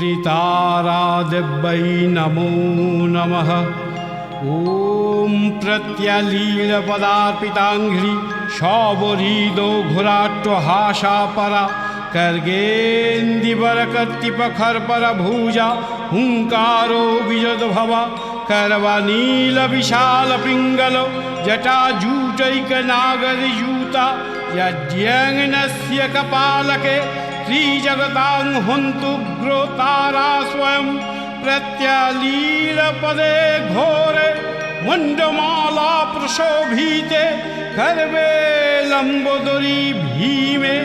ऋतारादिव्यै नमो नमः। ॐ प्रत्यलीलपदार्पिताङ्घ्रि शौवरीदो घुराट्वहासापरा कर्गेन्दिवरकर्तिपखर्परभुजा हुङ्कारो विजद्भवा करवनीलविशालपिङ्गलो जटाजूटैकनागरयूता यज्ञस्य कपालके त्रिजगतां हन्तुग्रोतारा स्वयं प्रत्यलीलपदे घोरे मण्डमाला प्रशोभिते गर्वे लम्बोदरी भीमे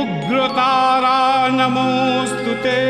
उग्रतारा नमोऽस्तुते।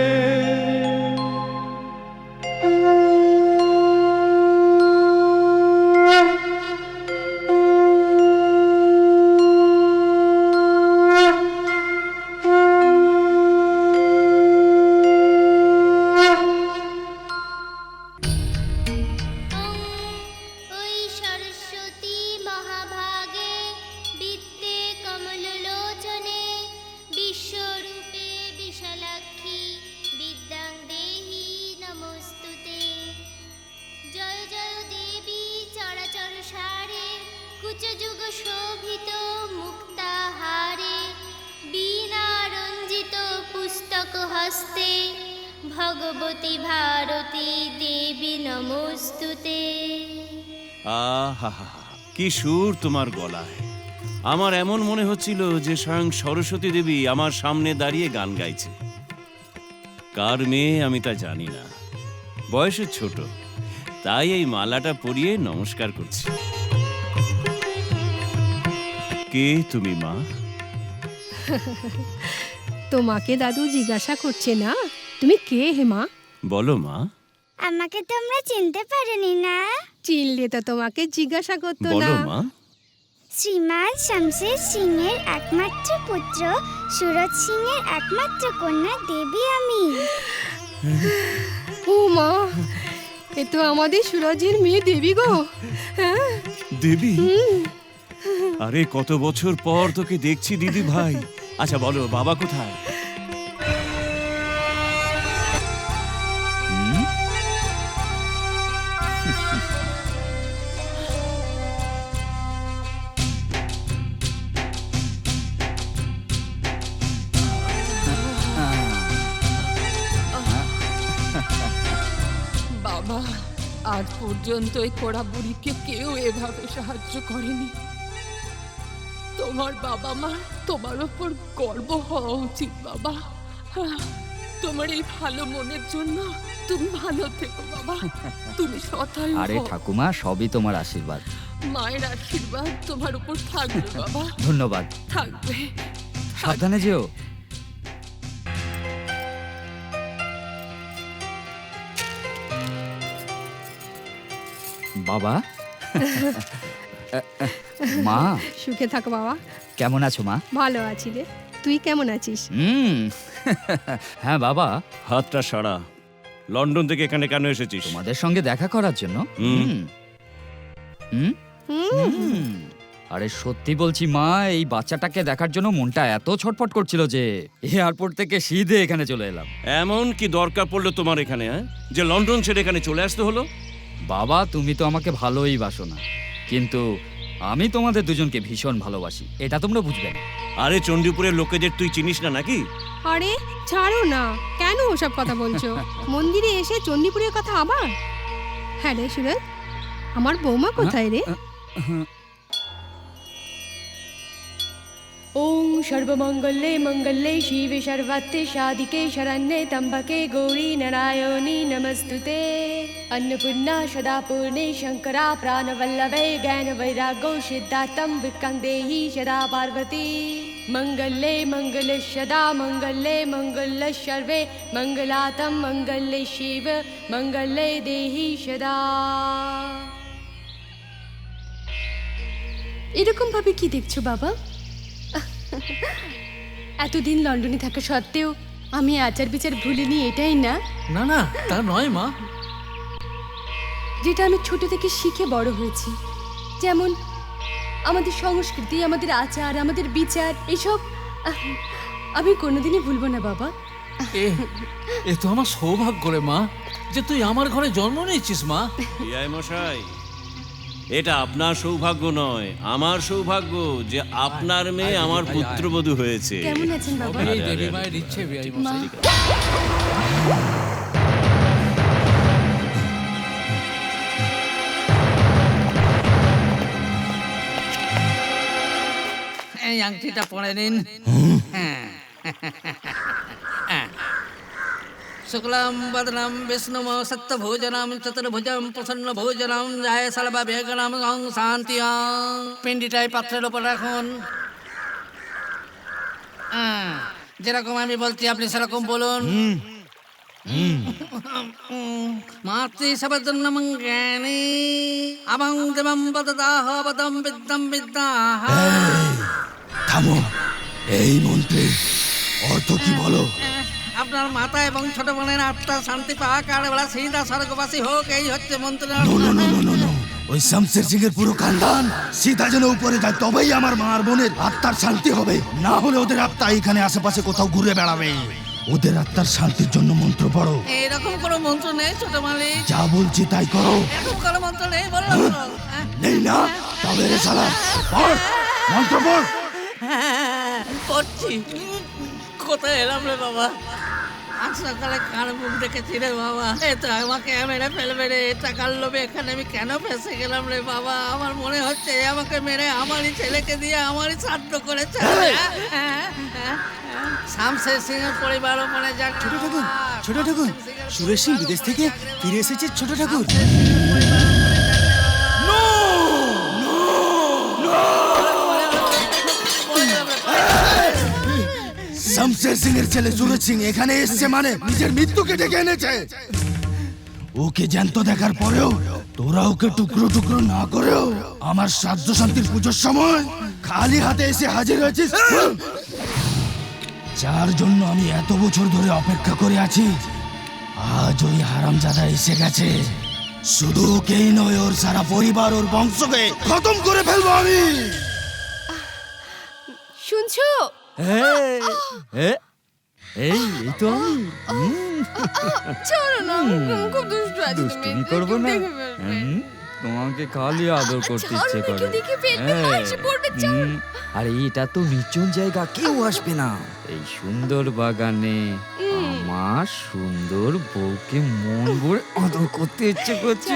যুগ শোভিত মুক্তাহারে বীণারঞ্জিত পুস্তক হস্তে ভগবতী ভারতী দেবী নমস্তুতে। আহা, কি সুর তোমার গলায়! আমার এমন মনে হচ্ছিল যে স্বয়ং সরস্বতী দেবী আমার সামনে দাঁড়িয়ে গান গাইছে। কার মেয়ে আমি তা জানি না, বয়সে ছোট, তাই এই মালাটা পরিয়ে নমস্কার করছি। কে তুমি মা? তোমাকে দাদু জিজ্ঞাসা করছে না তুমি কে হে মা? বলো মা। আমাকে তোমরা চিনতে পারোনি না? চিনলে তো তোমাকে জিজ্ঞাসা করতো না। বলো মা। শ্রীমান শমশের সিংহের একমাত্র পুত্র সুরজ সিংহের একমাত্র কন্যা দেবী আমি। ও মা, এ তো আমাদের সুরজের মেয়ে দেবী গো। হ্যাঁ দেবী? আরে কত বছর পর তোকে দেখছি দিদি ভাই। আচ্ছা বলো, বাবা কোথায়? বাবা, আজ পর্যন্ত এই পোড়া বুড়িকে কেউ এভাবে সাহায্য করেনি। তোমার বাবা মা তোমার ওপর গর্ব হওয়া উচিত বাবা। তোমার এই ভালো মনের জন্য তুমি ভালো থেকো বাবা। তুমি সৎ-আয়ু হও। আরে ঠাকুমা, সবই তোমার আশীর্বাদ। মায়ের আশীর্বাদ তোমার উপর থাকবে বাবা। ধন্যবাদ। থাকবে। সাবধানে যেও। বাবা। মা, সুখে থাকো বাবা। কেমন আছো মা? ভালো আছি রে, তুই কেমন আছিস? হ্যাঁ বাবা। হাতটা সারা। লন্ডন থেকে এখানে কেন এসেছিস? তোমাদের সঙ্গে দেখা করার জন্য। আরে সত্যি বলছি মা, এই বাচ্চাটাকে দেখার জন্য মনটা এত ছটফট করছিল যে এয়ারপোর্ট থেকে সিধে এখানে চলে এলাম। এমন কি দরকার পড়লো তোমার এখানে, যে লন্ডন ছেড়ে এখানে চলে আসতে হলো? বাবা, তুমি তো আমাকে ভালোই বাসো না, কিন্তু আমি তোমাদের দুজনকে ভীষণ ভালোবাসি, এটা তোমরা বুঝবে না। আরে চণ্ডীপুরের লোকেদের তুই চিনিস না নাকি? আরে ছাড়ো না, কেন ওসব কথা বলছো? মন্দিরে এসে চণ্ডীপুরের কথা আবার? হ্যাঁ রে সুরজ, আমার বৌমা কোথায় রে? ओम सर्वमंगले मंगले शिवे सर्वत्रे साधिके शरण्ये त्र्यंबके गौरी नारायणी नमस्तुते। अन्नपूर्णा सदा पूर्णे शंकरा प्राणवल्लभे ज्ञानवैराग्यो सिद्धार्थं विक्रं देहि सदा पार्वती। मंगले मंगले सदा मंगले मंगल सर्वे मंगलातं मंगले शिव मंगले देहि सदा। এরকম ভাবে কি দেখছো বাবা? এতদিন লন্ডনে থাকা সত্ত্বেও আমি আচার বিচার ভুলিনি, এটাই না? না না, তা নয় মা। যেটা আমি ছোট থেকে শিখে বড় হয়েছি, যেমন আমাদের সংস্কৃতি, আমাদের আচার, আমাদের বিচার, এসব আমি কোনোদিনই ভুলবো না বাবা। এ তো আমার সৌভাগ্য রে মা, যে তুই আমার ঘরে জন্ম নিয়েছিস মা। বিআই মশাই, এটা আপনার সৌভাগ্য নয়, আমার সৌভাগ্য যে আপনার মেয়ে আমার পুত্রবধূ হয়েছে। কেমন আছেন বাবা? এই দেবী মায়ের ইচ্ছে বিআই মা, মশাই। এই আংটিটা পরে নিন। শুক্লাম বদনাম বিষ্ণুম সত্যভোজনাম চতুর্ভুজম প্রসন্ন ভোজনাম যায় সর্বা বেগনাম শান্তি। পিণ্ডিটাই পাত্রের ওপর রাখুন। যেরকম আমি বলছি আপনি সেরকম বলুন। মাতৃ সবদন্নম জ্ঞানী আবং দেবম পদদাহ পদম বিদ্যম বিদ্যাহ। থামো, এই মন্ত্রে অর্থ কি বলো? আপনার মাতা এবং ছোট বোনের আত্মা শান্তি পাক আর বলা সিধা স্বর্গবাসী হোক, এই হচ্ছে মন্ত্র। ওই শামশের সিং এর পুরো খানদান সীতা যেন উপরে যায়, তবেই আমার মা আর বোনের আত্মার শান্তি হবে। না হলে ওদের আত্মা এখানে আশেপাশে কোথাও ঘুরে বেড়াবে। ওদের আত্মার শান্তির জন্য মন্ত্র পড়ো। এরকম কোনো মন্ত্র নেই ছোট মালিক। যা বলছি তাই করো। এরকম কোনো মন্ত্র নেই বললাম তো। নেই না? তবে রে শালা, পড় মন্ত্র পড়। পড়ছি। কোথায় এলাম রে বাবা? আজ সকালে কার মুখ দেখেছি রে বাবা? এ তো আমাকে মেরে ফেলবে রে। টাকার লোভে এখানে আমি কেন ফেসে গেলাম রে বাবা? আমার মনে হচ্ছে আমাকে মেরে আমারই ছেলেকে দিয়ে আমারই শ্রাদ্ধ করেছে। শামশের সিং এর পরিবার মানে যাক। ছোট ঠাকুর, ছোট ঠাকুর, সুরেশ সিং বিদেশ থেকে ফিরে এসেছে। ছোট ঠাকুর, শামশের সিং এর ছেলে সুরেশ সিং এখানে এসেছে মানে নিজের মৃত্যুকে ডেকে এনেছে। ওকে জ্যান্ত দেখার পরেও তোরা ওকে টুকরো টুকরো না করেও আমার শ্রাদ্ধ শান্তির পুজোর সময় খালি হাতে এসে হাজির হয়েছিস, যার জন্য আমি এত বছর ধরে অপেক্ষা করে আছি। আজ ওই হারামজাদা এসে গেছে। শুধু ওকেই নয়, ওর সারা পরিবার, ওর বংশকে খতম করে ফেলবো আমি। শুনছো? এই তো আমি চলো না, খুব দুষ্ট আছি। দুষ্টুমি করবো না? তোমাকে খালি আদর করতে ইচ্ছে করে। আরে এটা তো নিচুন জায়গা, কেউ আসবে না। এই সুন্দর বাগানে আমার সুন্দর বউকে মন ভরে আদর করতে ইচ্ছে করছে।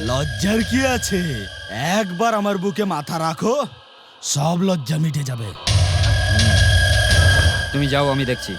লজ্জার কি আছে? একবার আমার বুকে মাথা রাখো, সব লজ্জা মিটে যাবে। তুমি যাও, আমি দেখছি।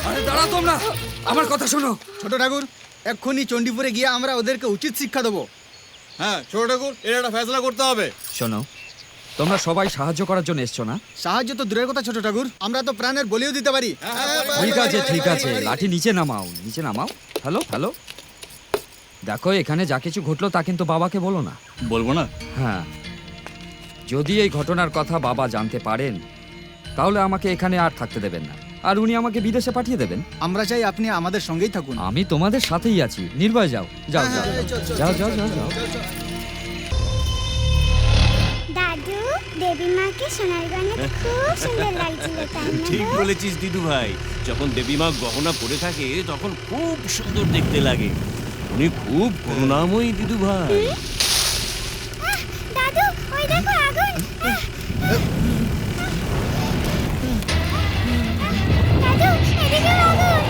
আরে দাঁড়াও তোমরা, আমার কথা শোনো। ছোট ঠাকুর, এক্ষুনি চণ্ডীপুরে গিয়ে আমরা ওদেরকে উচিত শিক্ষা দেবো। হ্যাঁ ছোট ঠাকুর, এর একটা ফেসলা করতে হবে। শোনো, তোমরা সবাই সাহায্য করার জন্য এসছো না? সাহায্য তো দূরের কথা ছোট ঠাকুর, আমরা তো প্রাণের বলিও দিতে পারি। ঠিক আছে ঠিক আছে, লাঠি নিচে নামাও, নিচে নামাও। হ্যালো হ্যালো, দেখো এখানে যা কিছু ঘটলো তা কিন্তু বাবাকে বলো না। বলবো না? হ্যাঁ, যদি এই ঘটনার কথা বাবা জানতে পারেন তাহলে আমাকে এখানে আর থাকতে দেবেন না, আর উনি আমাকে বিদেশে পাঠিয়ে দেবেন। আমরা চাই আপনি আমাদের সঙ্গেই থাকুন। আমি তোমাদের সাথেই আছি, নির্ভয় যাও যাও যাও যাও যাও যাও যাও। দাদু, দেবী মাকে সোনার গয়নাতে খুব সুন্দর লাগছিল, তাই না ঠিক গো? বলেছিস দিদু ভাই, যখন দেবী মা গহনা পরে থাকে তখন খুব সুন্দর দেখতে লাগে। উনি খুব করুণাময়ী দিদু ভাই। দাদু, ওই দেখো আগুন। দাদু, এদিকে আগুন।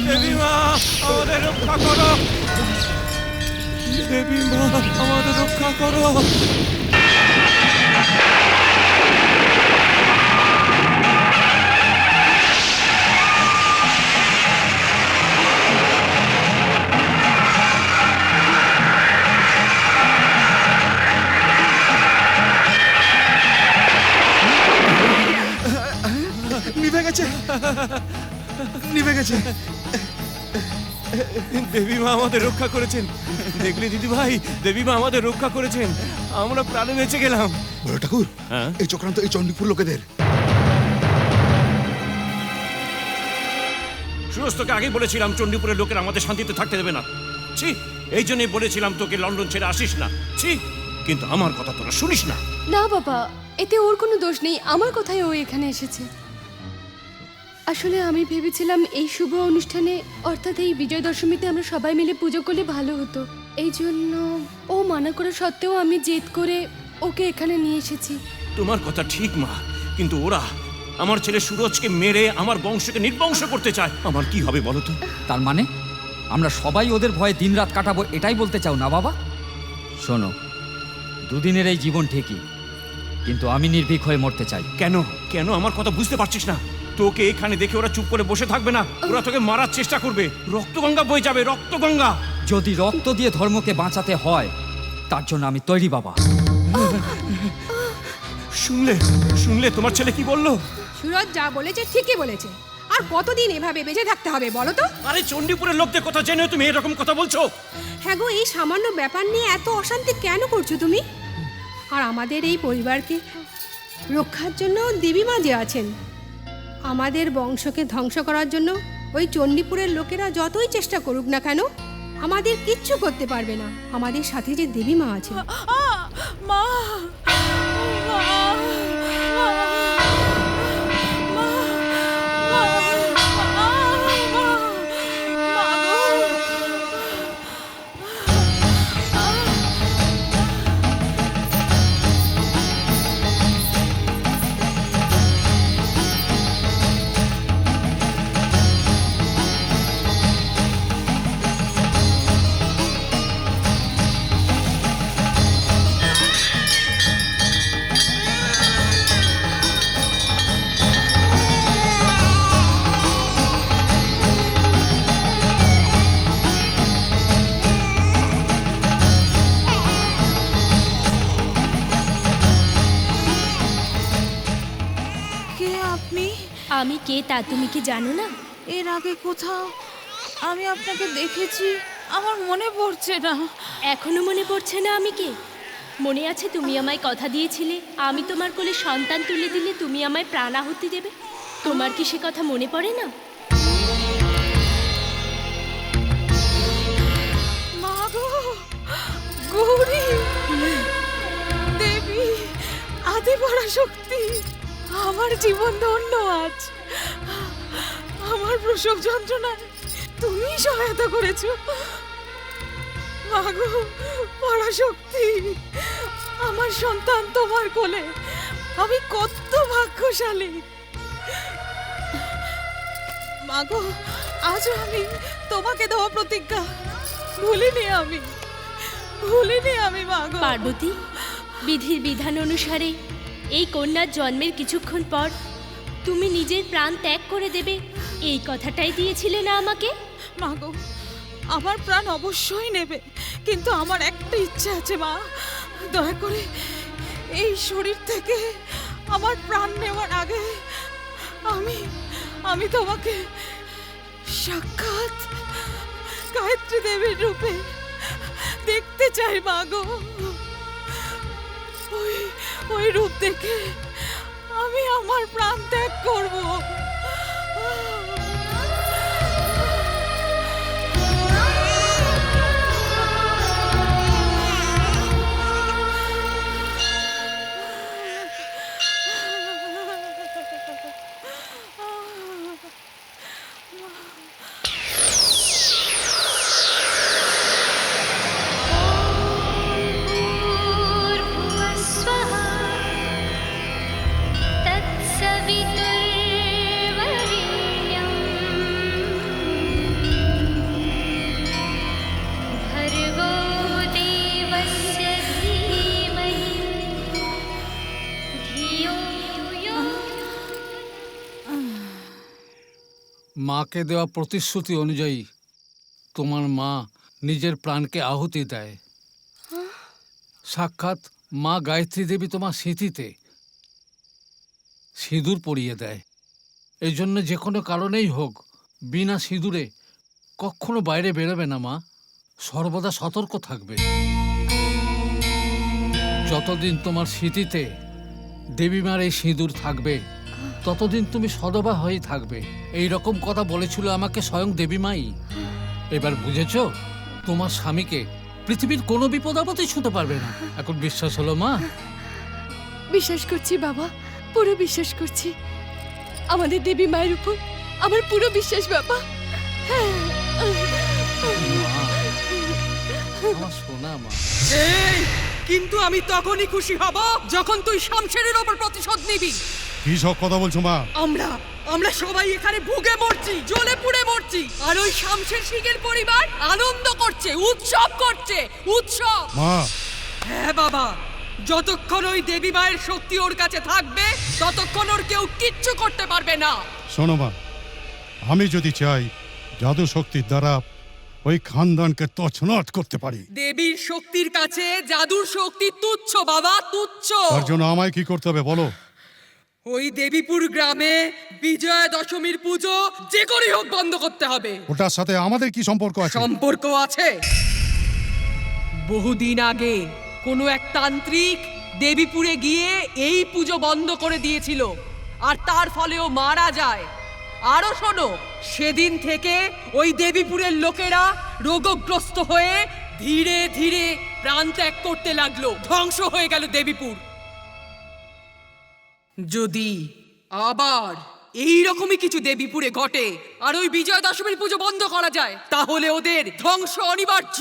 দেবী মা আমাদের রক্ষা করো, দেবী মা আমাদের রক্ষা করো। নিভে গেছে, নিভে গেছে। দেবী মা আমাদের রক্ষা করেছেন, দেখলে দিদি ভাই, দেবী মা আমাদের রক্ষা করেছেন, আমরা প্রাণে বেঁচে গেলাম। বড় ঠাকুর, হ্যাঁ? এই চক্রান্ত এই চণ্ডীপুর লোকেদের। সুরজ, তোকে আগেই বলেছিলাম চণ্ডীপুরের লোকেরা আমাদের শান্তিতে থাকতে দেবে না। ছি, এই জন্যই বলেছিলাম তোকে লন্ডন ছেড়ে আসিস না। ছি, কিন্তু আমার কথা তোরা শুনিস না। না বাবা, এতে ওর কোনো দোষ নেই, আমার কথাই ও এখানে এসেছে। আসলে আমি ভেবেছিলাম এই শুভ অনুষ্ঠানে, অর্থাৎ এই বিজয় দশমীতে আমরা সবাই মিলে পুজো করলে ভালো হতো। এই জন্য ও মানা করা সত্ত্বেও আমি জেদ করে ওকে এখানে নিয়ে এসেছি। তোমার কথা ঠিক মা, কিন্তু ওরা আমার ছেলে সুরজকে মেরে আমার বংশকে নির্বংশ করতে চায়। আমার কি হবে বলো তো? তার মানে আমরা সবাই ওদের ভয়ে দিনরাত কাটাবো, এটাই বলতে চাও না বাবা? শোনো, দুদিনের এই জীবন ঠিকই, কিন্তু আমি নির্ভীক হয়ে মরতে চাই। কেন কেন আমার কথা বুঝতে পারছিস না? তোকে এখানে দেখে ওরা চুপ করে বসে থাকবে না, ওরা তোকে মারার চেষ্টা করবে। রক্তগঙ্গা বয়ে যাবে, রক্তগঙ্গা। যদি রক্ত দিয়ে ধর্মকে বাঁচাতে হয় তার জন্য আমি তৈরি বাবা। শুনলে শুনলে তোমার ছেলে কি বললো? সুরজ যা বলেছে ঠিকই বলেছে। আর কতদিন এভাবে বেঁচে থাকতে হবে বলো তো? আরে চণ্ডীপুরের লোকদের কথা জেনে তুমি এরকম কথা বলছো? হ্যাঁ গো, এই সামান্য ব্যাপার নিয়ে এত অশান্তি কেন করছো তুমি? আর আমাদের এই পরিবারকে রক্ষার জন্য দেবী মা যে আছেন, আমাদের বংশকে ধ্বংস করার জন্য ওই চণ্ডীপুরের লোকেরা যতই চেষ্টা করুক না কেন, আমাদের কিচ্ছু করতে পারবে না। আমাদের সাথে যে দেবী মা আছে। মা, আমি কে তা তুমি কি জানো না? এর আগে কোথাও আমি আপনাকে দেখেছি, আমার মনে পড়ছে না। এখনো মনে পড়ছে না আমি কে? মনে আছে তুমি আমায় কথা দিয়েছিলে আমি তোমার কোলে সন্তান তুলে দিলে তুমি আমায় প্রাণ আহুতি দেবে? তোমার কি সে কথা মনে পড়ে না? মা গো, গৌরী, দেবী, আদিপরা শক্তি, আমার জীবন ধন্য আজ। আমার প্রসব যন্ত্রণায় তুমি সহায়তা করেছো। মা গো, পরাশক্তি, আমার সন্তান তোমার কোলে, আমি কত ভাগ্যশালী। মা গো, আজও আমি তোমাকে দেওয়া প্রতিজ্ঞা ভুলিনি আমি মা গো। পার্বতী, বিধির বিধান অনুসারে এই কন্যার জন্মের কিছুক্ষণ পর তুমি নিজের প্রাণ ত্যাগ করে দেবে, এই কথাটাই দিয়েছিলে না আমাকে? মা গো, আমার প্রাণ অবশ্যই নেবে, কিন্তু আমার একটা ইচ্ছা আছে মা। দয়া করে এই শরীর থেকে আমার প্রাণ নেওয়ার আগে আমি তোমাকে সাক্ষাৎ গায়ত্রী দেবীর রূপে দেখতে চাই মা গো। ওই রূপ দেখে আমি আমার প্রাণ ত্যাগ করবো। মাকে দেওয়া প্রতিশ্রুতি অনুযায়ী তোমার মা নিজের প্রাণকে আহুতি দেয়। সাক্ষাৎ মা গায়ত্রী দেবী তোমার স্মৃতিতে সিঁদুর পরিয়ে দেয়। এই জন্য যে কোনো কারণেই হোক বিনা সিঁদুরে কখনো বাইরে বেরোবে না মা, সর্বদা সতর্ক থাকবে। যতদিন তোমার স্মৃতিতে দেবীমার এই সিঁদুর থাকবে ততদিন তুমি সদবা হয়েই থাকবে। এই রকম কথা বলেছিল আমাকে স্বয়ং দেবীমাই। এবার বুঝেছো? তোমার স্বামীকে পৃথিবীর কোনো বিপদ আপদই ছুঁতে পারবে না। এখন বিশ্বাস হলো মা? বিশ্বাস করছি বাবা, পুরো বিশ্বাস করছি। আমাদের দেবী মায়ের উপর আমার পুরো বিশ্বাস বাবা। আমার সোনা মা। কিন্তু আমি তখনই খুশি হব যখন তুই শামশেরের ওপর প্রতিশোধ নিবি। কি সব কথা বলছো মা? আমরা সবাই এখানে ভুগে মরছি, জ্বলে পুড়ে মরছি, আর ওই শামশের শিখের পরিবার আনন্দ করছে, উৎসব করছে, উৎসব। মা, হ্যাঁ বাবা, যতক্ষণ ওই দেবী মায়ের শক্তি ওর কাছে থাকবে ততক্ষণ ওর কেউ কিচ্ছু করতে পারবে না। শোনো মা, আমি যদি চাই জাদু শক্তির দ্বারা ওই খানদানকে তছনছ করতে পারি। দেবীর শক্তির কাছে জাদুর শক্তি তুচ্ছ বাবা, তুচ্ছ। তার জন্য আমায় কি করতে হবে বলো? ওই দেবীপুর গ্রামে বিজয়া দশমীর পুজো যে করেই হোক বন্ধ করতে হবে। ওটার সাথে আমাদের কি সম্পর্ক আছে? সম্পর্ক আছে। বহুদিন আগে কোনো এক তান্ত্রিক দেবীপুরে গিয়ে এই পুজো বন্ধ করে দিয়েছিল, আর তার ফলেও মারা যায়। আরো শোনো, সেদিন থেকে ওই দেবীপুরের লোকেরা রোগগ্রস্ত হয়ে ধীরে ধীরে প্রাণ ত্যাগ করতে লাগলো। ধ্বংস হয়ে গেল দেবীপুর। যদি আবার এই রকমই কিছু দেবীপুরে ঘটে আর ওই বিজয়া দশমীর পুজো বন্ধ করা যায়, তাহলে ওদের ধ্বংস অনিবার্য।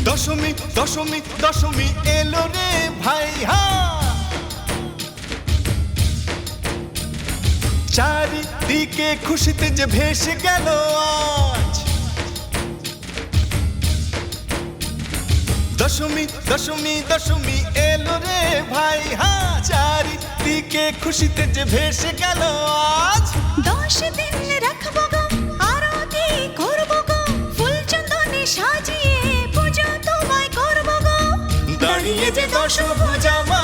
দশমী দশমী দশমী এলো রে ভাই, হা চারিদিকে খুশিতে যে ভেসে গেল আজ। দশমী দশমী দশমী এলো রে ভাই, হা চারিদিকে খুশিতে যে ভেসে গেল আজ। 10 দিন রাখবো গো, আরতি করবো গো, ফুল চন্দনে সাজিয়ে পূজা তোমায় করবো গো। দাঁড়িয়ে যে দশভুজা মা,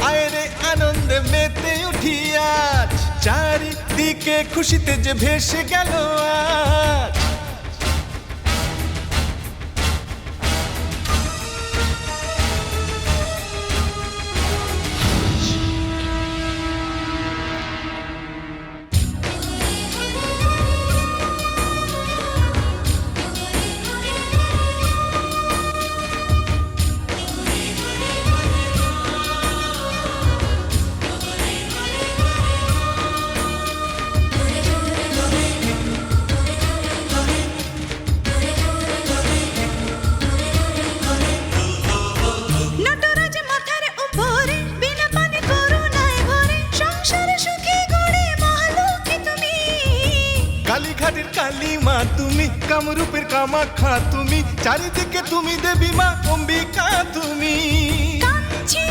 আয় রে আনন্দে মেতে উঠি আজ। চারিদিকে খুশিতে যে ভেসে গেল আজ। কামরূপের কামাখ্যা তুমি, চারিদিকে তুমি দেবী মা অম্বিকা তুমি। কাঞ্চি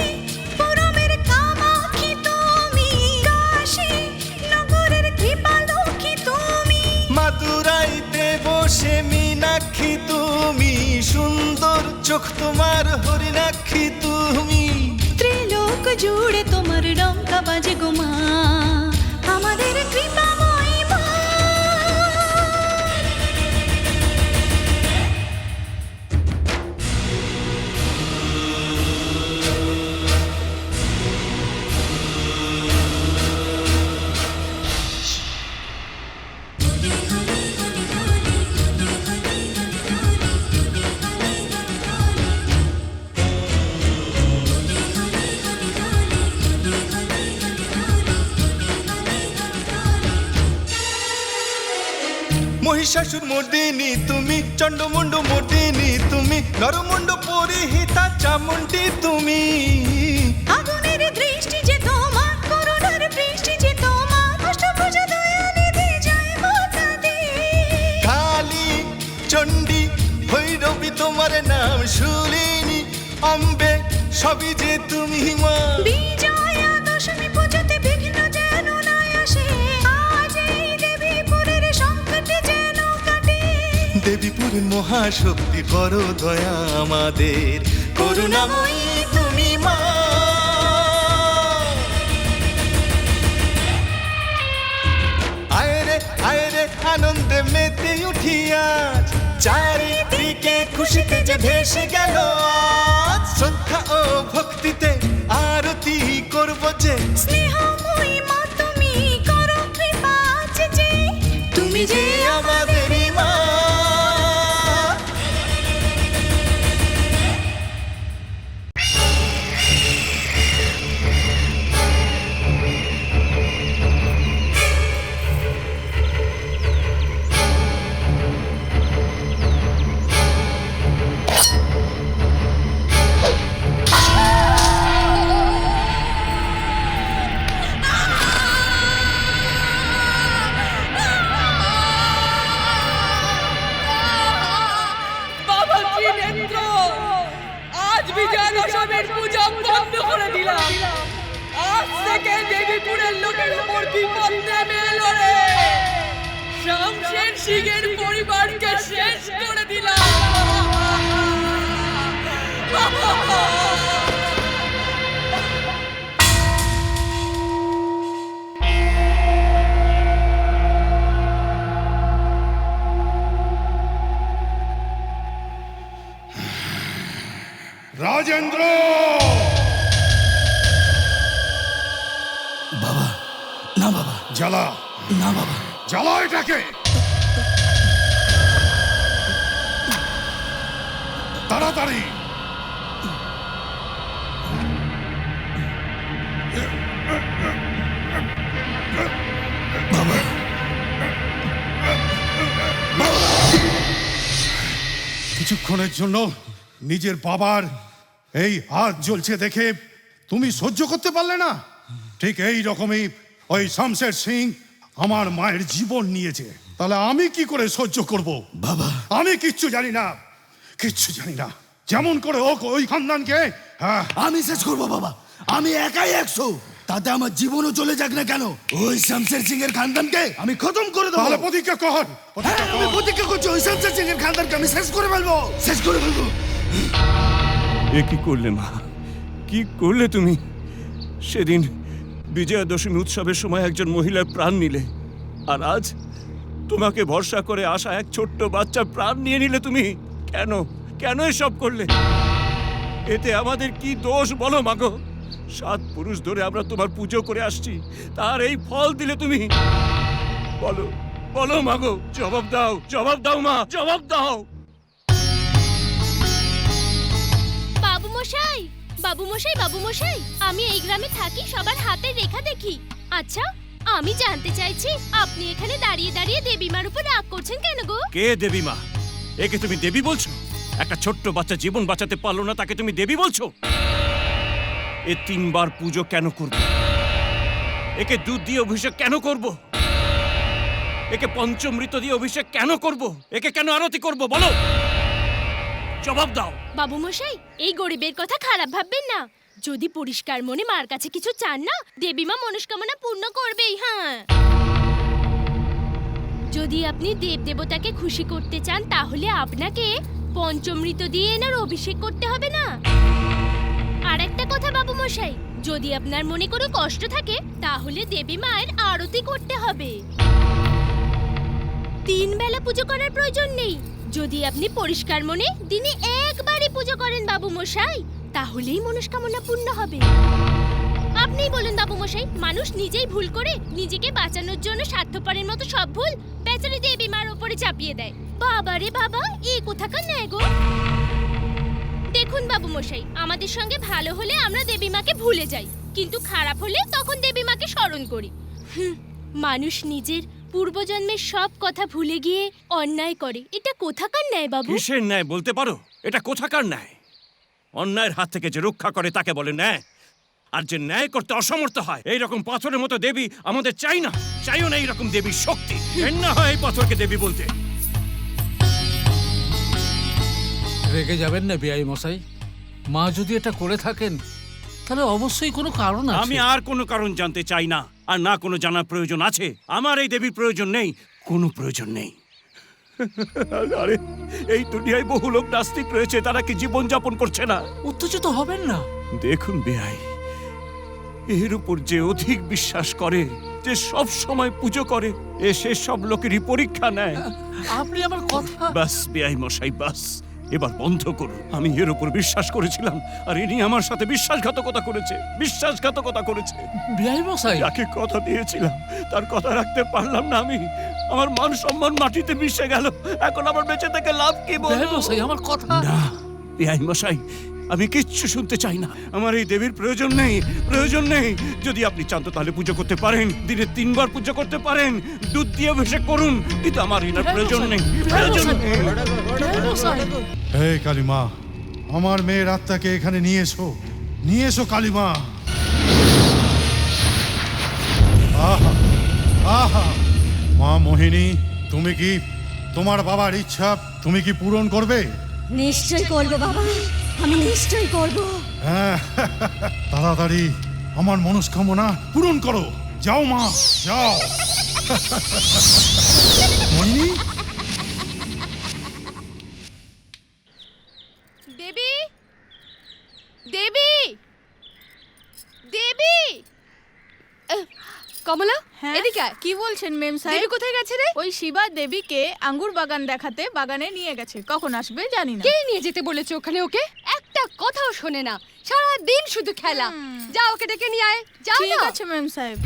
পুরমের কামাক্ষী তুমি, কাশী নগরের কৃপালক্ষ্মী তুমি, মাদুরাইতে বসে মীনাক্ষী তুমি, সুন্দর চোখ তোমার হরিণাক্ষী তুমি। ত্রিলোক জুড়ে তোমার ডঙ্কা বাজে গো মা, আমাদের কৃপাময়ী মা। মহিষাসুর মর্দিনী তুমি, চণ্ডমুণ্ড মর্দিনী তুমি, নরমুণ্ড পরিহিতা চামুণ্ডী তুমি। আগুনের দৃষ্টি যে তোমার, করুণার বৃষ্টি যে তোমার, অষ্টভুজ দয়ানিধি জয় মাতা দি। কালী চণ্ডী ভৈরবী তোমার নাম, শুলিনী অম্বে সবই যে তুমি মা। বিজয়া দশমী পুজোতে বিঘ্ন যেন না আসে, আজ এই দেবীপুরের সংকট যেন কাটে। দেবীপুরের মহাশক্তি করো দয়া আমাদের, করুণাময়ী তুমি মা। আয়রে আয়রে আনন্দে মেতে উঠি আজ, চারিদিকে খুশিতে যে ভেসে গেল আজ। শ্রদ্ধা ও ভক্তিতে আরতি করব যে, স্নেহময়ী মা তুমি করো কৃপা যে, তুমি যে আমাদেরই মা। বাবা ত্রিনেত্র, আজ বিজয়া দশমীর পূজা বন্ধ করে দিলাম। আজ থেকে দেবীপুরের লোকের উপর বিপদ নেমে এলো রে। শামশের সিংহের পরিবারকে শেষ করে দিলাম। রাজেন্দ্র! বাবা না, বাবা জ্বালা, না, বাবা জ্বালা এটাকে। তাড়াতাড়ি। কিছুক্ষণের জন্য নিজের বাবার এই হাত জ্বলছে দেখে তুমি সহ্য করতে পারলে না? ঠিক এই রকমই ওই শামশের সিং আমার মায়ের জীবন নিয়েছে, তাহলে আমি কি করে সহ্য করব? বাবা আমি কিচ্ছু জানি না, কিচ্ছু জানি না। যেমন করে হোক ওই খানদানকে আমি শেষ করবো বাবা, আমি একাই 100, তাতে আমার জীবনও চলে যাক না কেন, ওই শামশের সিং এর খানদানকে আমি খতম করে দেবো। তাহলে প্রতিজ্ঞা কর। হ্যাঁ, আমি প্রতিজ্ঞা করছি, ওই শামশের সিং এর খানদানকে আমি শেষ করে ফেলবো, শেষ করে ফেলবো। এ কি করলে মা, কি করলে তুমি? সেদিন বিজয়া দশমী উৎসবের সময় একজন মহিলার প্রাণ নিলে, আর আজ তোমাকে ভরসা করে আসা এক ছোট্ট বাচ্চার প্রাণ নিয়ে নিলে তুমি। কেন কেন এসব করলে? এতে আমাদের কি দোষ বলো মাগো? 7 পুরুষ ধরে আমরা তোমার পুজো করে আসছি, তার এই ফল দিলে তুমি। বলো বলো মাগো, জবাব দাও, জবাব দাও মা, জবাব দাও। বাবু মশাই, বাবু মশাই, বাবু মশাই, আমি এই গ্রামে থাকি, সবার হাতের রেখা দেখি। আচ্ছা, আমি জানতে চাইছি আপনি এখানে দাঁড়িয়ে দাঁড়িয়ে দেবীমার উপর রাগ করছেন কেন গো? কে দেবীমা? একে তুমি দেবী বলছো? একটা ছোট্ট বাচ্চা জীবন বাঁচাতে পারলো না, তাকে তুমি দেবী বলছো? এ 3 বার পুজো কেন করব? একে দুধ দিয়ে অভিষেক কেন করব? একে পঞ্চমৃত দিয়ে অভিষেক কেন করব? একে কেন আরতি করব বলো, জবাব দাও। বাবু মশাই, এই গরিবের কথা খারাপ ভাববেন না। যদি পরিষ্কার মনে মার কাছে কিছু চান না, দেবী মা মনস্কামনা পূর্ণ করবেই। হ্যাঁ, যদি আপনি দেব দেবতাকে খুশি করতে চান তাহলে আপনাকে পঞ্চমৃত দিয়ে এনার অভিষেক করতে হবে না। আর একটা কথা বাবু মশাই, যদি আপনার মনে কোনো কষ্ট থাকে তাহলে দেবী মায়ের আরতি করতে হবে। 3 বেলা পুজো করার প্রয়োজন নেই। যদি আপনি পরিষ্কার মনে দিনে একবারই পুজো করেন বাবু মশাই, তাহলেই মনস্কামনা পূর্ণ হবে। আপনিই বলুন বাবু মশাই, মানুষ নিজেই ভুল করে নিজেকে বাঁচানোর জন্য স্বার্থপরের মতো সব ভুল বেচারি দেবী মার উপরে চাপিয়ে দেয়। বাবা রে বাবা, এই কোথাকার ন্যায় গো। দেখুন বাবু মশাই, আমাদের সঙ্গে ভালো হলে আমরা দেবী মাকে ভুলে যাই, কিন্তু খারাপ হলে তখন দেবী মাকে স্মরণ করি। মানুষ নিজের পূর্বজন্মের সব কথা ভুলে গিয়ে অন্যায় করে, এটা কোথাকার ন্যায় বাবু? কিসের ন্যায় বলতে পারো? এটা কোথাকার ন্যায়? অন্যায়ের হাত থেকে যে রক্ষা করে তাকে বলে ন্যায়। আর যে ন্যায় করতে অসমর্থ হয়, এইরকম পাথরের মতো দেবী আমাদের চাই না। চাইও না এইরকম দেবীর শক্তি। না হয় এই পাথরকে দেবী বলতে। রেগে যাবেন না বিআই মশাই, মা যদি এটা করে থাকেন তাহলে অবশ্যই কোনো কারণ আছে। আমি আর কোনো কারণ জানতে চাই না, আর না কোনো জানার প্রয়োজন আছে। আমার এই দেবীর প্রয়োজন নেই, কোনো প্রয়োজন নেই। আরে এই দুনিয়ায় বহু লোক নাস্তিক রয়েছে, তারা কি জীবন যাপন করছে না? উত্তেজিত হবেন না। দেখুন বেআই, এর উপর যে অধিক বিশ্বাস করে, যে সব সময় পুজো করে, সে সব লোকেরই পরীক্ষা নেয়। আপনি আমার কথা। বাস বেআই মশাই, বাস এবার বন্ধ করুন। আমি এর উপর বিশ্বাস করেছিলাম, আর ইনি আমার সাথে বিশ্বাসঘাতকতা করেছে। বিশ্বাসঘাতকতা করেছে। বিআই মশাই, যাকে কথা দিয়েছিলাম তার কথা রাখতে পারলাম না আমি। আমার মান সম্মান মাটিতে মিশে গেল। এখন আমার বেঁচে থেকে লাভ কি বলবো? বিআই মশাই, আমার কথা। না বেআই মশাই, আমি কিচ্ছু শুনতে চাই না। আমার এই দেবীর প্রয়োজন নেই, প্রয়োজন নেই। যদি আপনি চান তো তাহলে পুজো করতে পারেন, দিনে 3 বার পুজো করতে পারেন, দুধ দিয়ে অভিষেক করুন, কিন্তু আমার এনার প্রয়োজন নেই, প্রয়োজন নেই। হে কালিমা, আমার মেয়ের আত্মাকে এখানে নিয়ে এসো, নিয়ে এসো কালিমা। আহা আহা, মা মোহিনী, তুমি কি তোমার বাবার ইচ্ছা তুমি কি পূরণ করবে? নিশ্চয়ই করব বাবা, আমি নিশ্চয়ই করব। হ্যাঁ, তাড়াতাড়ি আমার মনস্কামনা পূরণ করো। যাও মা, যাও। মোহিনী, দেবী, দেবী, দেবী। কমলা, এদিকে আয়। কি বলছেন মেম সাহেব? দেবী কোথায় গেছে রে? ওই শিবা দেবীকে আঙ্গুর বাগান দেখাতে বাগানে নিয়ে গেছে। কখন আসবে জানি না। কে নিয়ে যেতে বলেছে ওখানে ওকে? একটা কথাও শোনে না, সারা দিন শুধু খেলা। যা ওকে ডেকে নিয়ে আয়, যাও না। ঠিক আছে মেম সাহেব।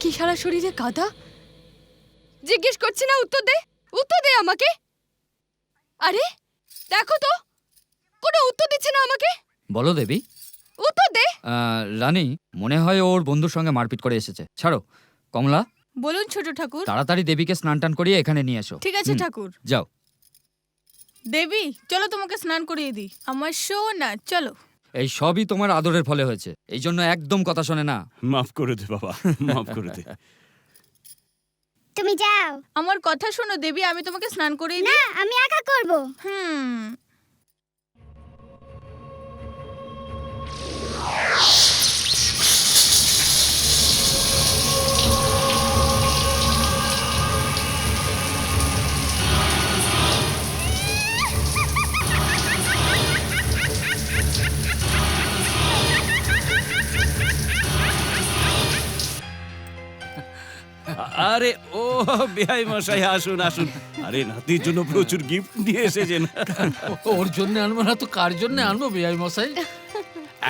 কি সারা শরীরে কাদা? জিজ্ঞেস করছি না, উত্তর দে, উত্তর দে আমাকে। আরে দেখো তো, কোনো উত্তর দিচ্ছে না আমাকে। বলো দেবী। উত্তর দে। রানী, মনে হয় ওর বন্ধুর সঙ্গে মারপিট করে এসেছে। ছাড়ো। কমলা, বলুন ছোট ঠাকুর। তাড়াতাড়ি দেবীকে স্নান টান করিয়ে এখানে নিয়ে এসো। ঠিক আছে ঠাকুর। যাও। দেবী চলো তোমাকে স্নান করিয়ে দিই। আমার সোনা চলো। এই সবই তোমার আদরের ফলে হয়েছে, এই জন্য একদম কথা শোনে না। মাফ করে দে বাবা, মাফ করে দে। তুমি যাও। আমার কথা শোনো দেবী, আমি তোমাকে স্নান করিয়ে না, দিই। আমি একা করব। আরে ও বেহাই মশাই, আসুন আসুন। আরে নাতির জন্য প্রচুর গিফট নিয়ে এসেছেন। ওর জন্য আনবো না তো কার জন্য আনবো বেয়াই মশাই?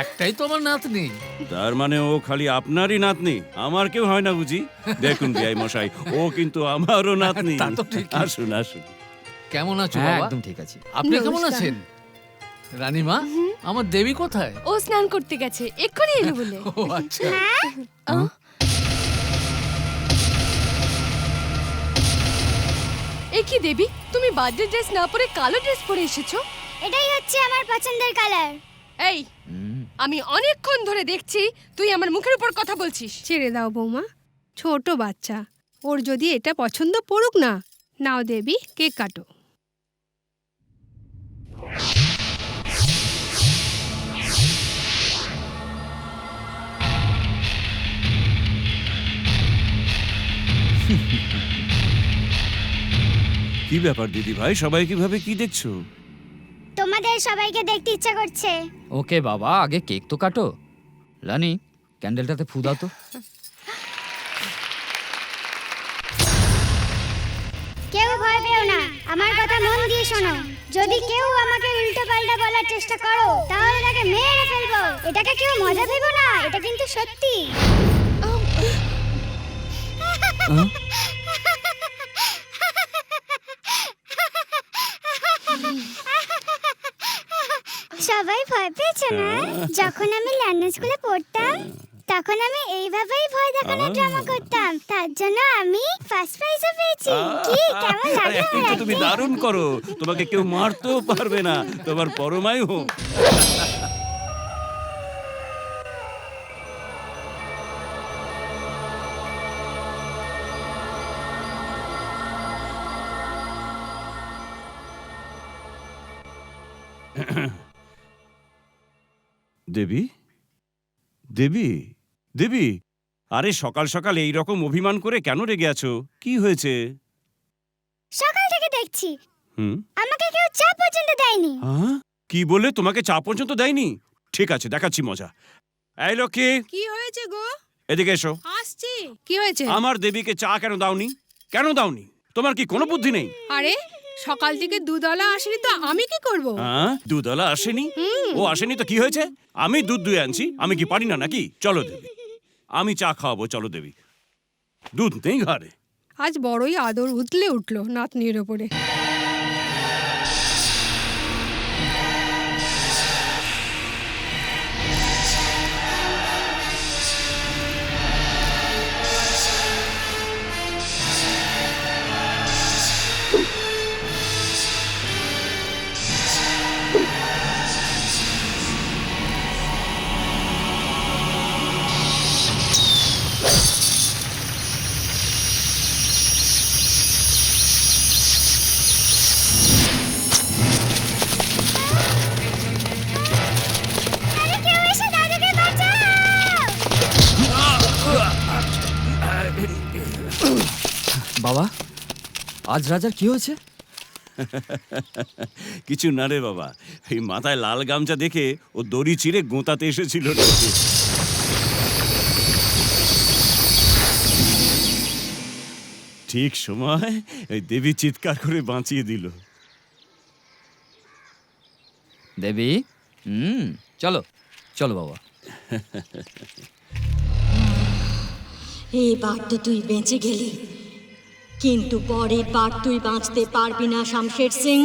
একটাই তো আমার নাতনি। তার মানে ও খালি আপনারই নাতনি, আমার কেউ হয় না বুঝি? দেখুন বেহাই মশাই, ও কিন্তু আমারও নাতনি। তা তো ঠিকই। আসুন আসুন। কেমন আছো হ্যাঁ, বাবা? একদম ঠিক আছে। আপনি কেমন নমস্কার। আছেন? রানীমা, আমার দেবী কোথায়? ও স্নান করতে গেছে, এক্ষুনি এলো বলে। ও আচ্ছা। এ কি দেবী, তুমি বার্থডে ড্রেস না পরে কালো ড্রেস পরে এসেছো? এটাই হচ্ছে আমার পছন্দের কালার। এই, আমি অনেকক্ষণ ধরে দেখছি তুই আমার মুখের উপর কথা বলছিস। ছেড়ে দাও বৌমা, ছোট বাচ্চা, ওর যদি এটা পছন্দ পড়ুক না। নাও দেবী, কেক কাটো। কি ব্যাপার দিদি ভাই, সবাই কিভাবে কি দেখছো? তোমাদের সবাইকে দেখতে ইচ্ছা করছে। ওকে বাবা, আগে কেক তো কাটো। রানী, ক্যান্ডেলটাতে ফু দাও তো। কেউ ভয় পেও না, আমার কথা মন দিয়ে শোনো। যদি কেউ আমাকে উল্টো পাল্টা বলার চেষ্টা করো, তাহলে তাকে মেরে ফেলবো। এটাকে কেউ মজা ভেবো না, এটা কিন্তু সত্যি। সবাই ভয় পেয়েছে না? যখন আমি লন্ডন স্কুলে পড়তাম, তখন আমি এইভাবেই ভয় দেখানোর ড্রামা করতাম। তার জন্য আমি ফার্স্ট প্রাইজও পেয়েছি। কি কেমন আরে লাগে একদিন তো আমার তুমি acting? দারুণ করো, তোমাকে কেউ মারতেও পারবে না, তোমার পরমাই হোক। দেবী, দেবী, দেবী, আরে সকাল সকাল এই রকম অভিমান করে কেন রেগে আছো? কি হয়েছে? সকাল থেকে দেখছি হুম, আমাকে কেউ চা পর্যন্ত দেয়নি। হ্যাঁ? কি বলে তোমাকে চা পর্যন্ত দেয়নি? ঠিক আছে, দেখাচ্ছি মজা। এই লক্ষ্মী, কি হয়েছে গো? এদিকে এসো। আসছি। কি হয়েছে? আমার দেবীকে চা কেন দাওনি? কেন দাওনি? তোমার কি কোনো বুদ্ধি নেই? আরে সকাল থেকে দুধওয়ালা আসেনি তো আমি কি করব? হ্যাঁ, দুধওয়ালা আসেনি? ও আসেনি তো কি হয়েছে? আমি দুধ দুয়ে আনছি, আমি কি পারি না নাকি? চলো দেবী, আমি চা খাওয়াবো, চলো দেবী। দুধ নেই ঘরে। আজ বড়ই আদর উতলে উঠলো নাতনির ওপরে। আরে কেউ এসে দাদুকে বাঁচাও! বাবা, আজ রাজার কি হয়েছে? কিছু না রে বাবা, এই মাথায় লাল গামছা দেখে ও দড়ি চিড়ে গোঁতাতে এসেছিল। ঠিক সময় এই দেবী চিৎকার করে বাঁচিয়ে দিল। দেবী, চলো চলো বাবা। এবার তো তুই বেঁচে গেলি, কিন্তু পরের বার তুই বাঁচতে পারবি না শামশের সিং।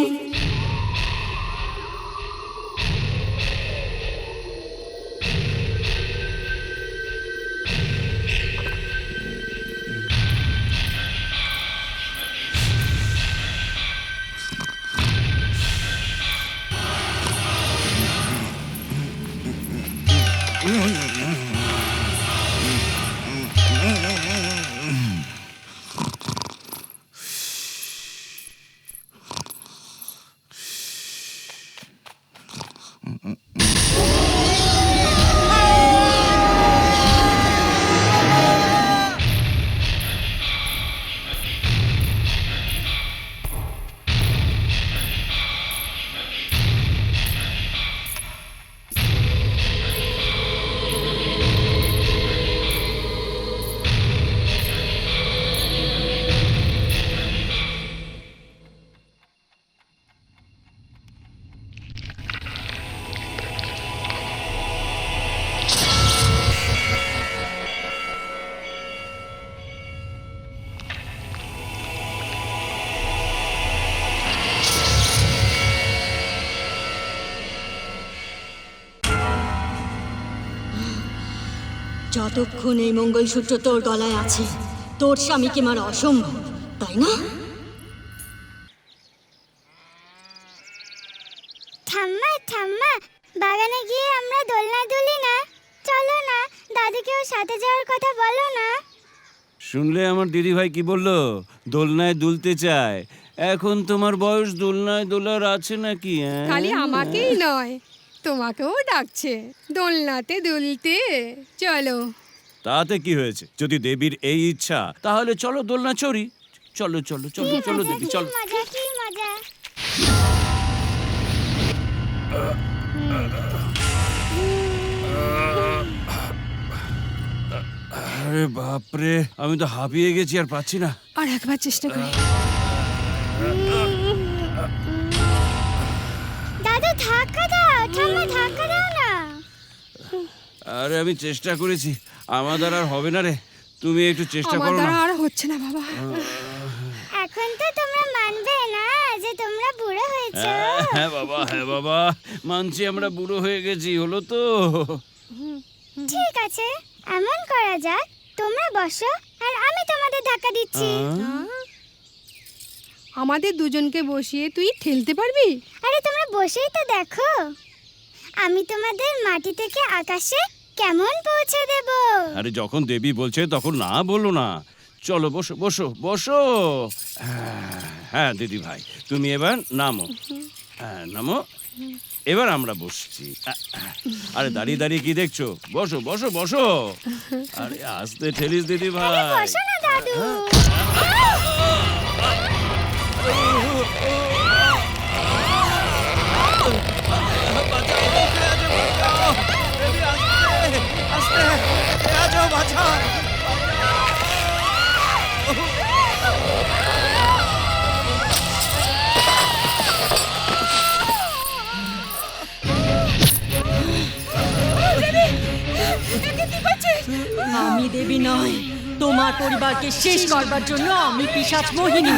যতক্ষণ এই মঙ্গলসূত্র তোর গলায় আছে তোর স্বামীকে মারা অসম্ভব, তাই না? ঠাম্মা ঠাম্মা, বাগানে গিয়ে আমরা দোলনায় দুলি না? চলো না, দাদুকেও সাথে যাওয়ার কথা বলো না। শুনলে আমার দিদিভাই কি বললো? দোলনায় দুলতে চায়। এখন তোমার বয়স দোলনায় দোলার আছে নাকি? খালি আমাকেই নয়, তোমাকেও ডাকছে দোলনাতে দুলতে। চলো। তাতে কি হয়েছে? যদি দেবীর এই ইচ্ছা, তাহলে চলো দোলনা চড়ি। চলো চলো চলো চলো দেবী, চলো। মজা কি মজা। আরে বাপরে, আমি তো হাঁপিয়ে গেছি, আর পাচ্ছি না। আর একবার চেষ্টা করি। দাদু ধাক্কা দাও, ঠাম্মা ধাক্কা দাও না। আরে আমি চেষ্টা করেছি, আমার দ্বারা আর হবে না রে। তুমি একটু চেষ্টা আমার করো না। দ্বারা আর হচ্ছে না বাবা। এখন তো তোমরা মানবে না যে তোমরা বুড়ো হয়েছো। হ্যাঁ বাবা, হ্যাঁ বাবা, মানছি আমরা বুড়ো হয়ে গেছি, হলো তো। ঠিক আছে, এমন করা যাক, তোমরা বসো আর আমি তোমাদের ধাক্কা দিচ্ছি। আমাদের দুজনকে বসিয়ে তুই ঠেলতে পারবি? আরে তোমরা বসেই তো দেখো, আমি তোমাদের মাটি থেকে আকাশে কেমন পৌঁছে দেব। আরে যখন দেবী বলছে তখন না বলো না। চলো বসো বসো বসো। হ্যাঁ দিদি ভাই, তুমি এবার নামো। হ্যাঁ নামো, এবার আমরা বসছি। আরে দাঁড়িয়ে দাঁড়িয়ে কি দেখছো? বসো বসো বসো। আরে আস্তে ঠেলিস দিদি ভাই। বসো না দাদু। আমি দেবী নয়, তোমার পরিবারকে শেষ করবার জন্য আমি পিশাচ মোহিনী।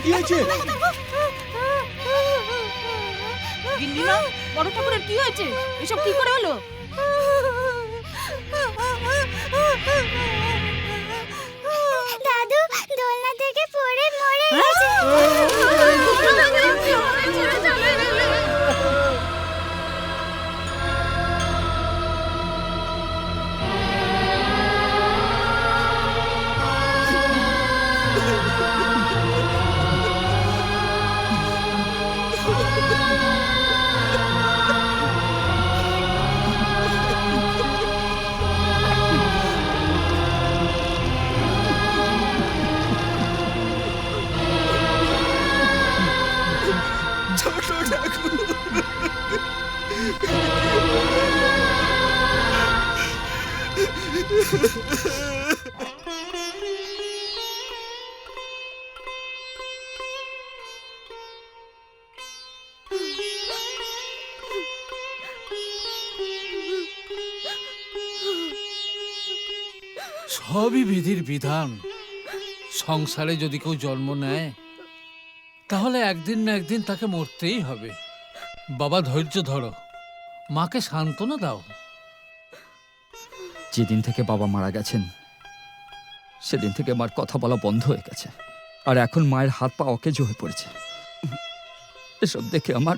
কি হয়েছে? গিন্নিমা, বড় ঠাকুরের কি হয়েছে? এসব কি করে হলো? দাদু দোলনা থেকে পড়ে মরে গেছে। সবই বিধির বিধান। সংসারে যদি কেউ জন্ম নেয়, তাহলে একদিন না একদিন তাকে মরতেই হবে। বাবা ধৈর্য ধরো, মাকে সান্ত্বনা দাও। যেদিন থেকে বাবা মারা গেছেন সেদিন থেকে মার কথা বলা বন্ধ হয়ে গেছে, আর এখন মায়ের হাত পা অকেজ হয়ে পড়েছে। এসব দেখে আমার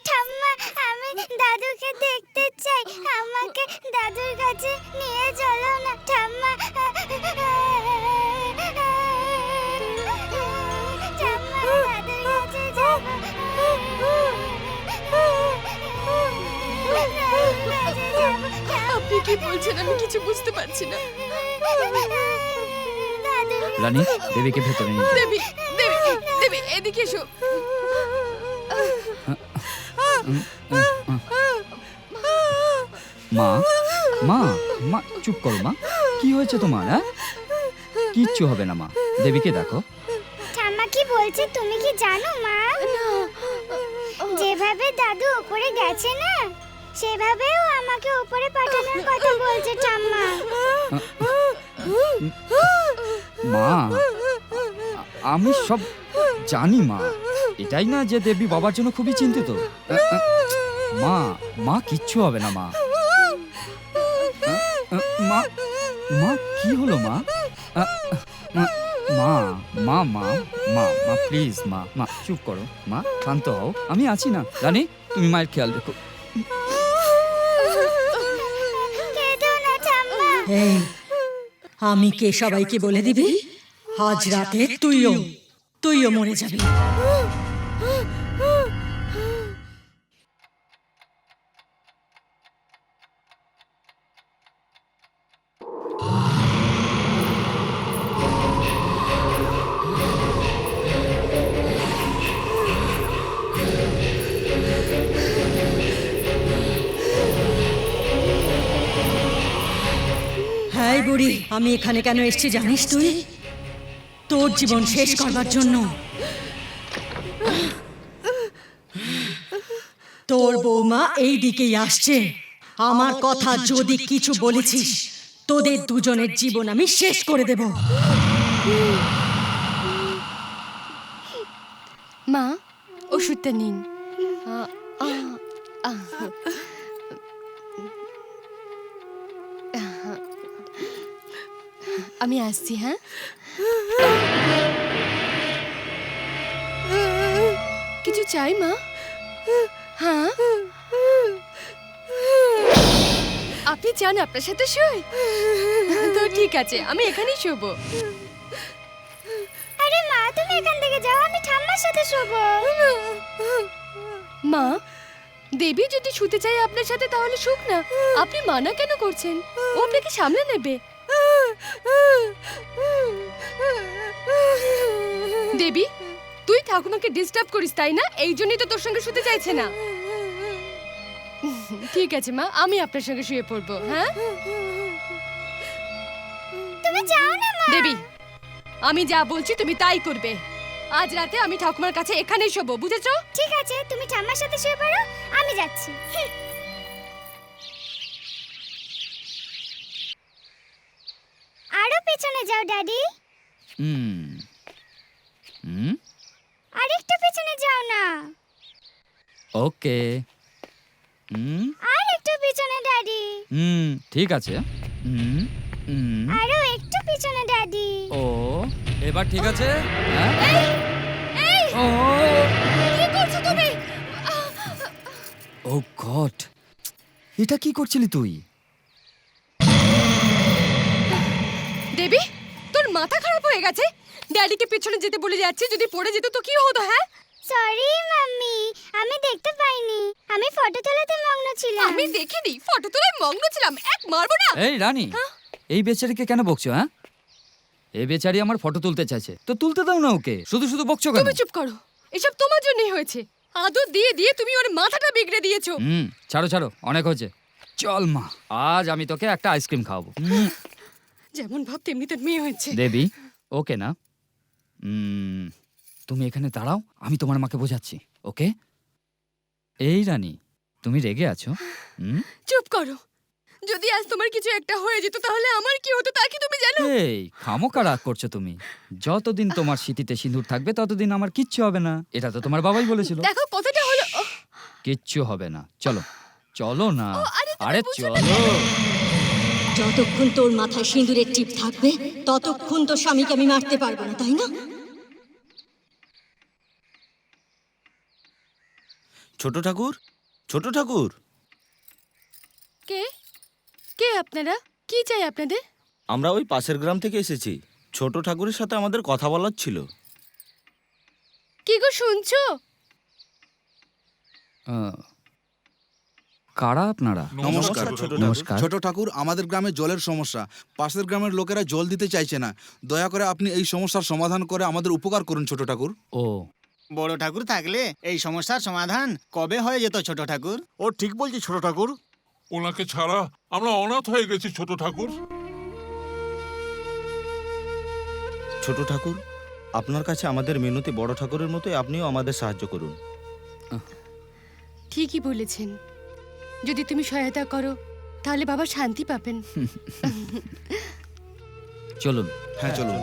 ঠাম্মা, আমি দাদুকে দেখতে চাই, আমাকে দাদুর কাছে নিয়ে চলো না ঠাম্মা। ঠাম্মা, দাদুর কাছে যাবো। আপনি কি বলছেন? আমি কিছু বুঝতে পারছি না। রানী, দেবীকে ভেতরে নিয়ে যাও। দেবী, দেবী, দেবী, এদিকে এসো। মা, মা মা চুপ করো মা, কি হয়েছে তোমার? হ্যাঁ, কিচ্ছু হবে না মা, দেবীকে দেখো। ঠাম্মা কি বলছে তুমি কি জানো মা? যেভাবে দাদু উপরে গেছে না, সেভাবেও আমাকে উপরে পাঠানোর কথা বলছে ঠাম্মা। মা আমি সব জানি মা, এটাই না যে দেবী বাবার জন্য খুবই চিন্তিত। মা মা কিচ্ছু হবে না মা। মা মা কি হলো মা? মা মা মা মা মা প্লিজ মা, মা চুপ করো মা, শান্ত হও, আমি আছি না। রানী তুমি মায়ের খেয়াল রেখো। এই, আমি কে সবাইকে বলে দিবি, আজ রাতে তুইও মরে যাবি। হ্যাঁ বুড়ি, আমি এখানে কেন এসেছি জানিস তুই? তোর জীবন শেষ করবার জন্য। তোর বৌমা এই দিকেই আসছে। আমার কথা যদি কিছু বলেছিস, তোদের দুজনের জীবন আমি শেষ করে দেব। মা ওষুধটা নিন। আমি আসছি। হ্যাঁ, কিছু চাই মা? হ্যাঁ, আপনি চান আপনার সাথে শুই? তো ঠিক আছে, আমি এখানেই শোবো। আরে মা তুমি এখান থেকে যাও, আমি ঠাম্মার সাথে শোবো। মা, দেবী যদি শুতে চাই আপনার সাথে তাহলে শুক না, আপনি মানা কেন করছেন? ও আপনাকে সামলে নেবে। দেবী, তুই ঠাকুমাকে ডিস্টার্ব করিস তাই না? এই জন্যই তো তোর সঙ্গে শুতে চাইছে না। ঠিক আছে মা, আমি আপনার সঙ্গে শুয়ে পড়বো। হ্যাঁ, তুমি যাও না মা। দেবী, আমি যা বলছি তুমি তাই করবে। আজ রাতে আমি ঠাকুমার কাছে এখানেই শোবো, বুঝেছো? ঠিক আছে, তুমি ঠাম্মার সাথে শুয়ে পড়ো, আমি যাচ্ছি। আরো পেছনে যাও ড্যাডি। আরেকটু পেছনে যাও না। ওকে। আর একটু পিছনে ড্যাডি। ঠিক আছে। আরো একটু পিছনে ড্যাডি। ও এবার ঠিক আছে। ও কি করছো তুমি? ও গড, এটা কি করছিলি তুই? দেবী, তোর মাথা খারাপ হয়ে গেছে? ড্যাডিকে পিছনে যেতে বলে যাচ্ছি, যদি পড়ে যেত তো কি হতো? হ্যাঁ, সরি মাম্মি, আমি দেখতে পাইনি, আমি ফটো তোলাতে মগ্ন ছিলাম। আমি দেখিনি, ফটো তোলায় মগ্ন ছিলাম। এক মারবো না। এই রানী, এই বেচারিকে কেন বকছো? হ্যাঁ, এই বেচারি আমার ফটো তুলতে চাইছে, তো তুলতে দাও না ওকে, শুধু শুধু বকছো কেন? তুমি চুপ করো, এসব তোমার জন্যই হয়েছে। আদর দিয়ে দিয়ে তুমি ওর মাথাটা বিগড়ে দিয়েছো। ছাড়ো ছাড়ো, অনেক হয়েছে। চল মা, আজ আমি তোকে একটা আইসক্রিম খাওয়াবো। যেমন ভাব তেমনি তোর মেয়ে হয়েছে। দেবী, ওকে না? তুমি এখানে দাঁড়াও, আমি তোমার মাকে বোঝাচ্ছি। ওকে? এই রানী, তুমি রেগে আছো? চুপ করো, যদি আজ তোমার কিছু একটা হয়ে যেত তাহলে আমার কি হতো তা কি তুমি জানো? এই খামোকা রাগ করছো তুমি। যতদিন তোমার স্মৃতিতে সিঁদুর থাকবে ততদিন আমার কিচ্ছু হবে না, এটা তো তোমার বাবাই বলেছিল। দেখো কথাটা হলো। কিচ্ছু হবে না, চলো চলো না। আরে চলো। যতক্ষণ তোর মাথায় সিঁদুরের টিপ থাকবে ততক্ষণ তোর স্বামীকে আমি মারতে পারবো না, তাই না? ছোট ঠাকুর, ছোট ঠাকুর। কে কে আপনারা? কি চাই আপনাদের? আমরা ওই পাশের গ্রাম থেকে এসেছি, ছোট ঠাকুরের সাথে আমাদের কথা বলার ছিল। কি গো শুনছো? কারা আপনারা? নমস্কার। নমস্কার। ছোট ঠাকুর, আমাদের গ্রামে জলের সমস্যা, পাশের গ্রামের লোকেরা জল দিতে চাইছে না, দয়া করে আপনি এই সমস্যার সমাধান করে আমাদের উপকার করুন ছোট ঠাকুর। ও বড় ঠাকুর থাকলে এই সমস্যার সমাধান কবে হয়ে যেত ছোট ঠাকুর। ও ঠিক বলছি ছোট ঠাকুর, ওনাকে ছাড়া আমরা অনাথ হয়ে গেছি ছোট ঠাকুর। ছোট ঠাকুর, আপনার কাছে আমাদের মিনতি বড় ঠাকুরের মতোই, আপনিও আমাদের সাহায্য করুন। ঠিকই বলেছেন, যদি তুমি সহায়তা করো তাহলে বাবা শান্তি পাবেন। চলুন। হ্যাঁ চলুন।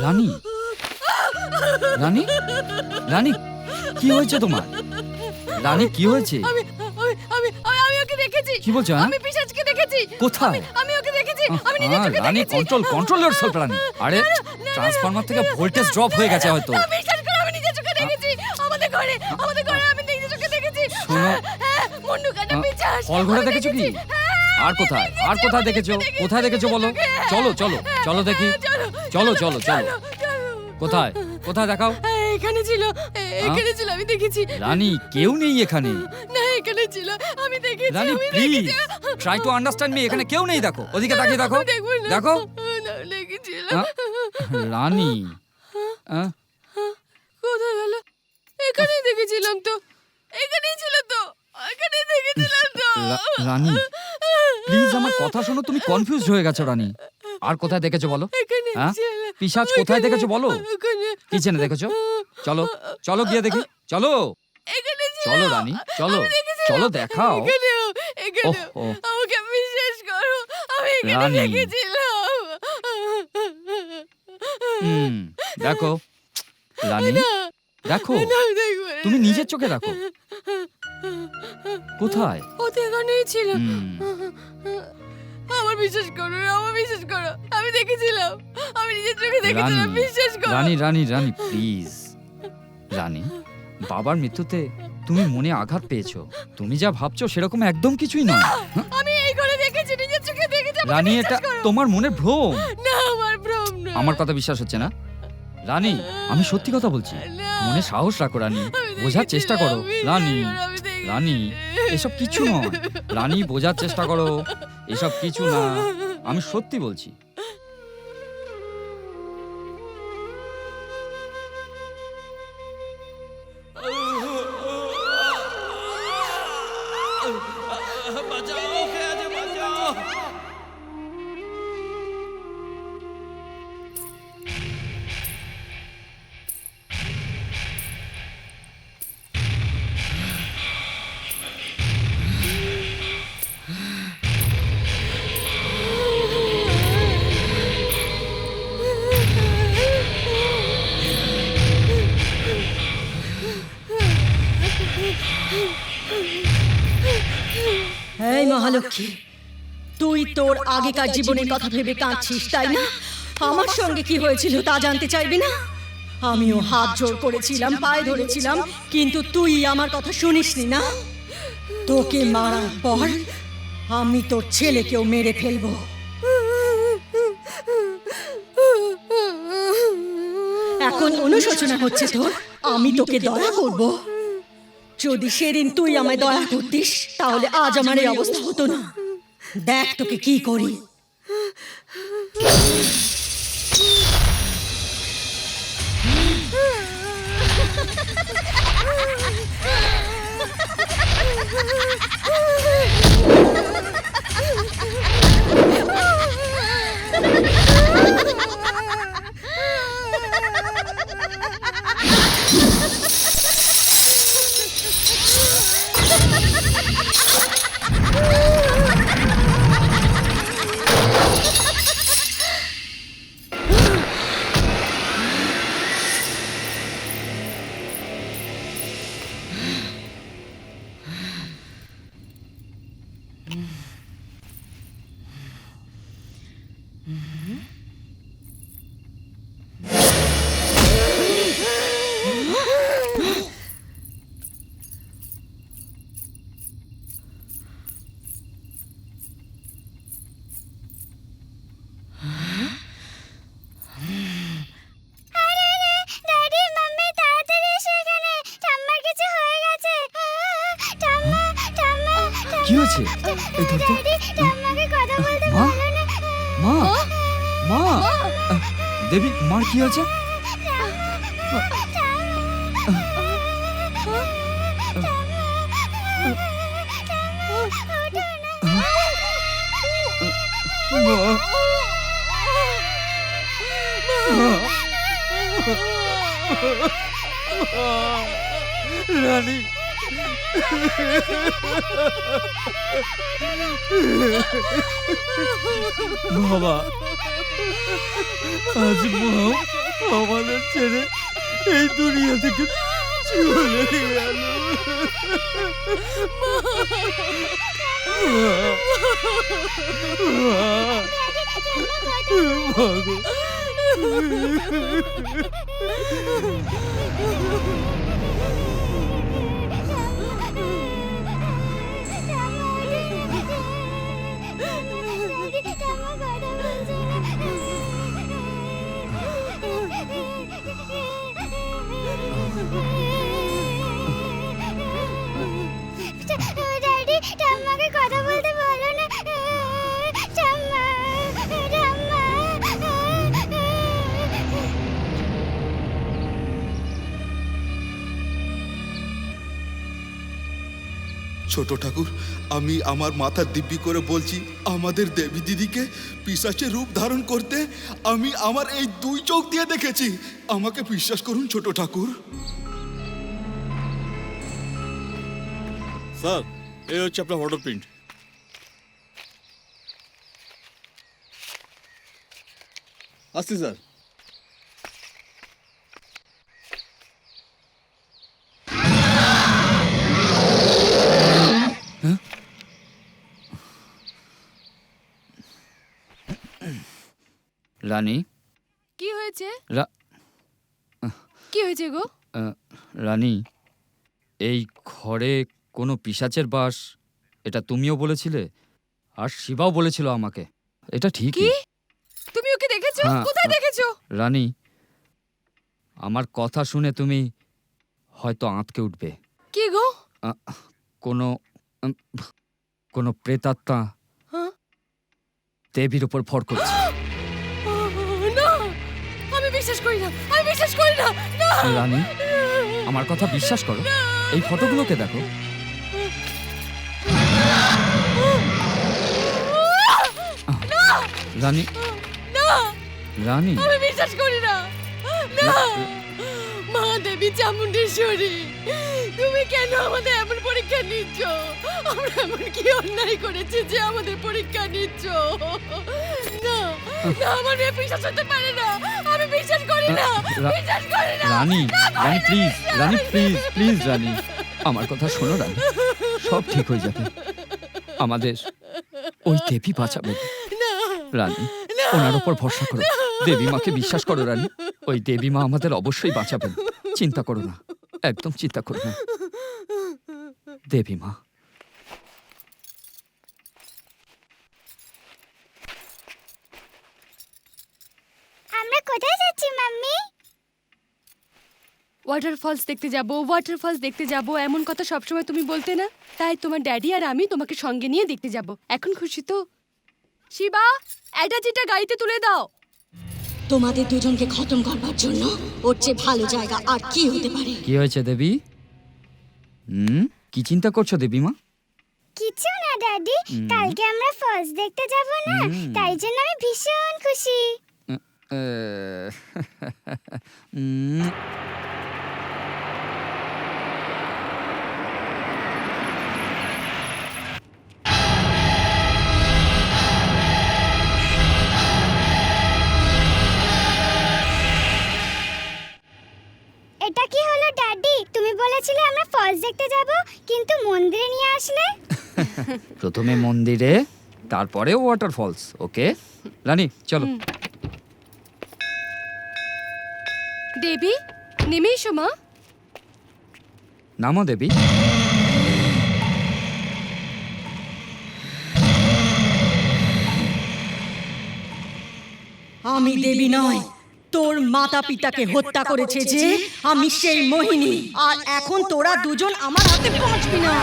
রানী, রানী, রানী, কি হয়েছে তোমার? রানী, কি হয়েছে? আমি আমি আমি ওকে দেখেছি। কি বলছো? আমি পিশাচকে দেখেছি। কোথায়? আমি ওকে দেখেছি। আমি নিজের চোখে রানী, দেখেছি। কন্ট্রোল ইয়োরসেলফ রানী। আরে ট্রান্সফরমার থেকে ভোল্টেজ ড্রপ হয়ে গেছে হয়তো। আমি বিশ্বাস করো, আমি নিজের চোখে দেখেছি। আমাদের ঘরে আমি নিজের চোখে দেখেছি। শোনো, হ্যাঁ, মুন্ডু কাটা পিশাচ। ফল ঘরে দেখেছো কি? আর কোথায়? আর কোথায় দেখেছো? কোথায় দেখেছো বলো? চলো চলো চলো দেখি। চলো চলো চলো। কোথায়? কোথায় দেখাও। এখানে ছিল, এখানে ছিল, আমি দেখেছি। রানী, কেউ নেই এখানে। না, এখানে ছিল, আমি দেখেছি। রানী, আমি প্লিজ দেখেছি। Try to understand me. এখানে কেউ নেই, দেখো ওদিকে তাকিয়ে দেখো। দেখবো না। দেখো। না, দেখেছিল। রানী, কোথায় গেল? এখানেই দেখেছিলাম তো, এখানেই ছিল তো, এখানেই দেখেছিলাম তো। রানী, প্লিজ আমার কথা শোনো, তুমি কনফিউজ হয়ে গেছো রানী। আর কোথায় দেখেছো বলো? হ্যাঁ, পিশাচ কোথায় দেখেছো বলো? কিচেনে দেখেছো? চলো চলো গিয়ে দেখি, চলো চলো রানী, চলো চলো দেখাও। ওহো, আমাকে বিশ্বাস করো, আমি এখানে রানী। দেখেছিলাম। দেখো রানী, দেখো, তুমি নিজের চোখে দেখো। কোথায়? ও তো এখানেই ছিল। আমার বিশ্বাস করো, আমার বিশ্বাস করো, আমি দেখেছিলাম, আমি নিজের চোখে দেখেছিলাম, রানী, বিশ্বাস করো। রানী রানী রানী প্লিজ। রানী, বাবার মৃত্যুতে তুমি মনে আঘাত পেয়েছো। তুমি যা ভাবছো সেরকম একদম কিছুই নয়। আমি এই করে দেখেছি, নিজের চোখে দেখেছি। আমাকে রানী, বিশ্বাস এটা করো। তোমার মনের ভ্রম। না, আমার ভ্রম না। আমার কথা বিশ্বাস হচ্ছে না? রানী, আমি সত্যি কথা বলছি। মনে সাহস রাখো রানী, বোঝার চেষ্টা করো। রানী, রানী, এসব কিছু নয়। রানী, বোঝার চেষ্টা করো, এসব কিছু না, আমি সত্যি বলছি। বাঁচাও, কে আছে, বাঁচাও। এই মহালক্ষ্মী, তুই তোর আগেকার জীবনের কথা ভেবে কাঁদছিস তাই না? আমার সঙ্গে কি হয়েছিল তা জানতে চাইবি না? আমিও হাত জোর করেছিলাম, পায়ে ধরেছিলাম, কিন্তু তুই আমার কথা শুনিসনি না। তোকে মারার পর আমি তোর ছেলেকেও মেরে ফেলবো। এখন অনুশোচনা হচ্ছে তোর? আমি তোকে দয়া করব। যদি সেদিন তুই আমায় দয়া করতিস তাহলে আজ আমার এই অবস্থা হতো না। দেখ তোকে কি করি। কি হয়েছে? এই ধর তো। মা, মা, মা, দেবী, মার কি হয়েছে? রানী, বাবা, আজ মা আমাদের ছেড়ে এই দুনিয়া থেকে চলে গেল। ড্যাডি, ঠাম্মাকে কথা বলতে বলো না। ঠাম্মা, ঠাম্মা। ছোট ঠাকুর, আমি আমার মাথা দিব্যি করে বলছি, আমাদের দেবী দিদিকে পিশাচের রূপ ধারণ করতে আমি আমার এই 2 চোখ দিয়ে দেখেছি। আমাকে বিশ্বাস করুন ছোট ঠাকুর। স্যার, এই হচ্ছে আপনার ফটো প্রিন্ট। আসছি স্যার। রানী, কি হয়েছে? রা- কি হয়েছে গো? রানী, এই ঘরে কোনো পিশাচের বাস, এটা তুমিও বলেছিলে আর শিবাও বলেছিল আমাকে। এটা ঠিক। কি? তুমি ওকে দেখেছো? হ্যাঁ, কোথায় দেখেছো? রানী, আমার কথা শুনে তুমি হয়তো আঁতকে উঠবে। কি গো? কোনো কোনো প্রেতাত্মা হ্যাঁ? দেবীর উপর ভর করছে। না, আমি বিশ্বাস করি না, আমি বিশ্বাস করি না। না রানী, আমার কথা বিশ্বাস করো, এই ফটোগুলোকে দেখো। রানী, না, রানী, আমি বিশ্বাস করি না। না, মা দেবী চামুণ্ডেশ্বরী, তুমি কেন আমাদের এমন পরীক্ষা নিচ্ছ? আমরা এমন কি অন্যায় করেছি যে আমাদের পরীক্ষা নিচ্ছ? না, না, আমার মেয়ে বিশ্বাস হতে পারে না। আমি বিশ্বাস করি না, বিশ্বাস করি না। রানী, রানী প্লিজ, রানী প্লিজ, প্লিজ রানী, আমার কথা শোনো রানী, সব ঠিক হয়ে যাবে। আমাদের ওই দেবী বাঁচাবে। রানী, ওনার উপর ভরসা করো, দেবী মাকে বিশ্বাস করো রানী, ওই দেবী মা আমাদের অবশ্যই বাঁচাবেন। চিন্তা করো না, একদম চিন্তা করো না। দেবী মা। আমরা কোথায় যাচ্ছি মাম্মি? ওয়াটারফলস দেখতে যাব, ওয়াটারফলস দেখতে যাব, এমন কথা সবসময় তুমি বলতে না? তাই তোমার ড্যাডি আর আমি তোমাকে সঙ্গে নিয়ে দেখতে যাব। এখন খুশি তো? শিবা, অ্যাটাচিটা গাড়িতে তুলে দাও। তোমাদের দুজনকে খতম করবার জন্য ওর চেয়ে ভালো জায়গা আর কি হতে পারে? কি হয়েছে দেবী? কি চিন্তা করছো দেবী মা? কিছু না ড্যাডি, কালকে আমরা ফলস দেখতে যাব না, তাই জন্য আমি ভীষণ খুশি। এটা কি হলো ড্যাডি? তুমি বলেছিলে আমরা ফলস দেখতে যাব, কিন্তু মন্দিরে নিয়ে আসলে। প্রথমে মন্দিরে, তারপরে ওয়াটারফলস। ওকে রানী, চলো। দেবী, নেমে এসো মা। নামো দেবী। আমি দেবী নয়, তোর মাতা পিতাকে হত্যা করেছে যে আমি সেই মোহিনী, আর এখন তোরা দুজন আমার হাতে পৌঁছবি না।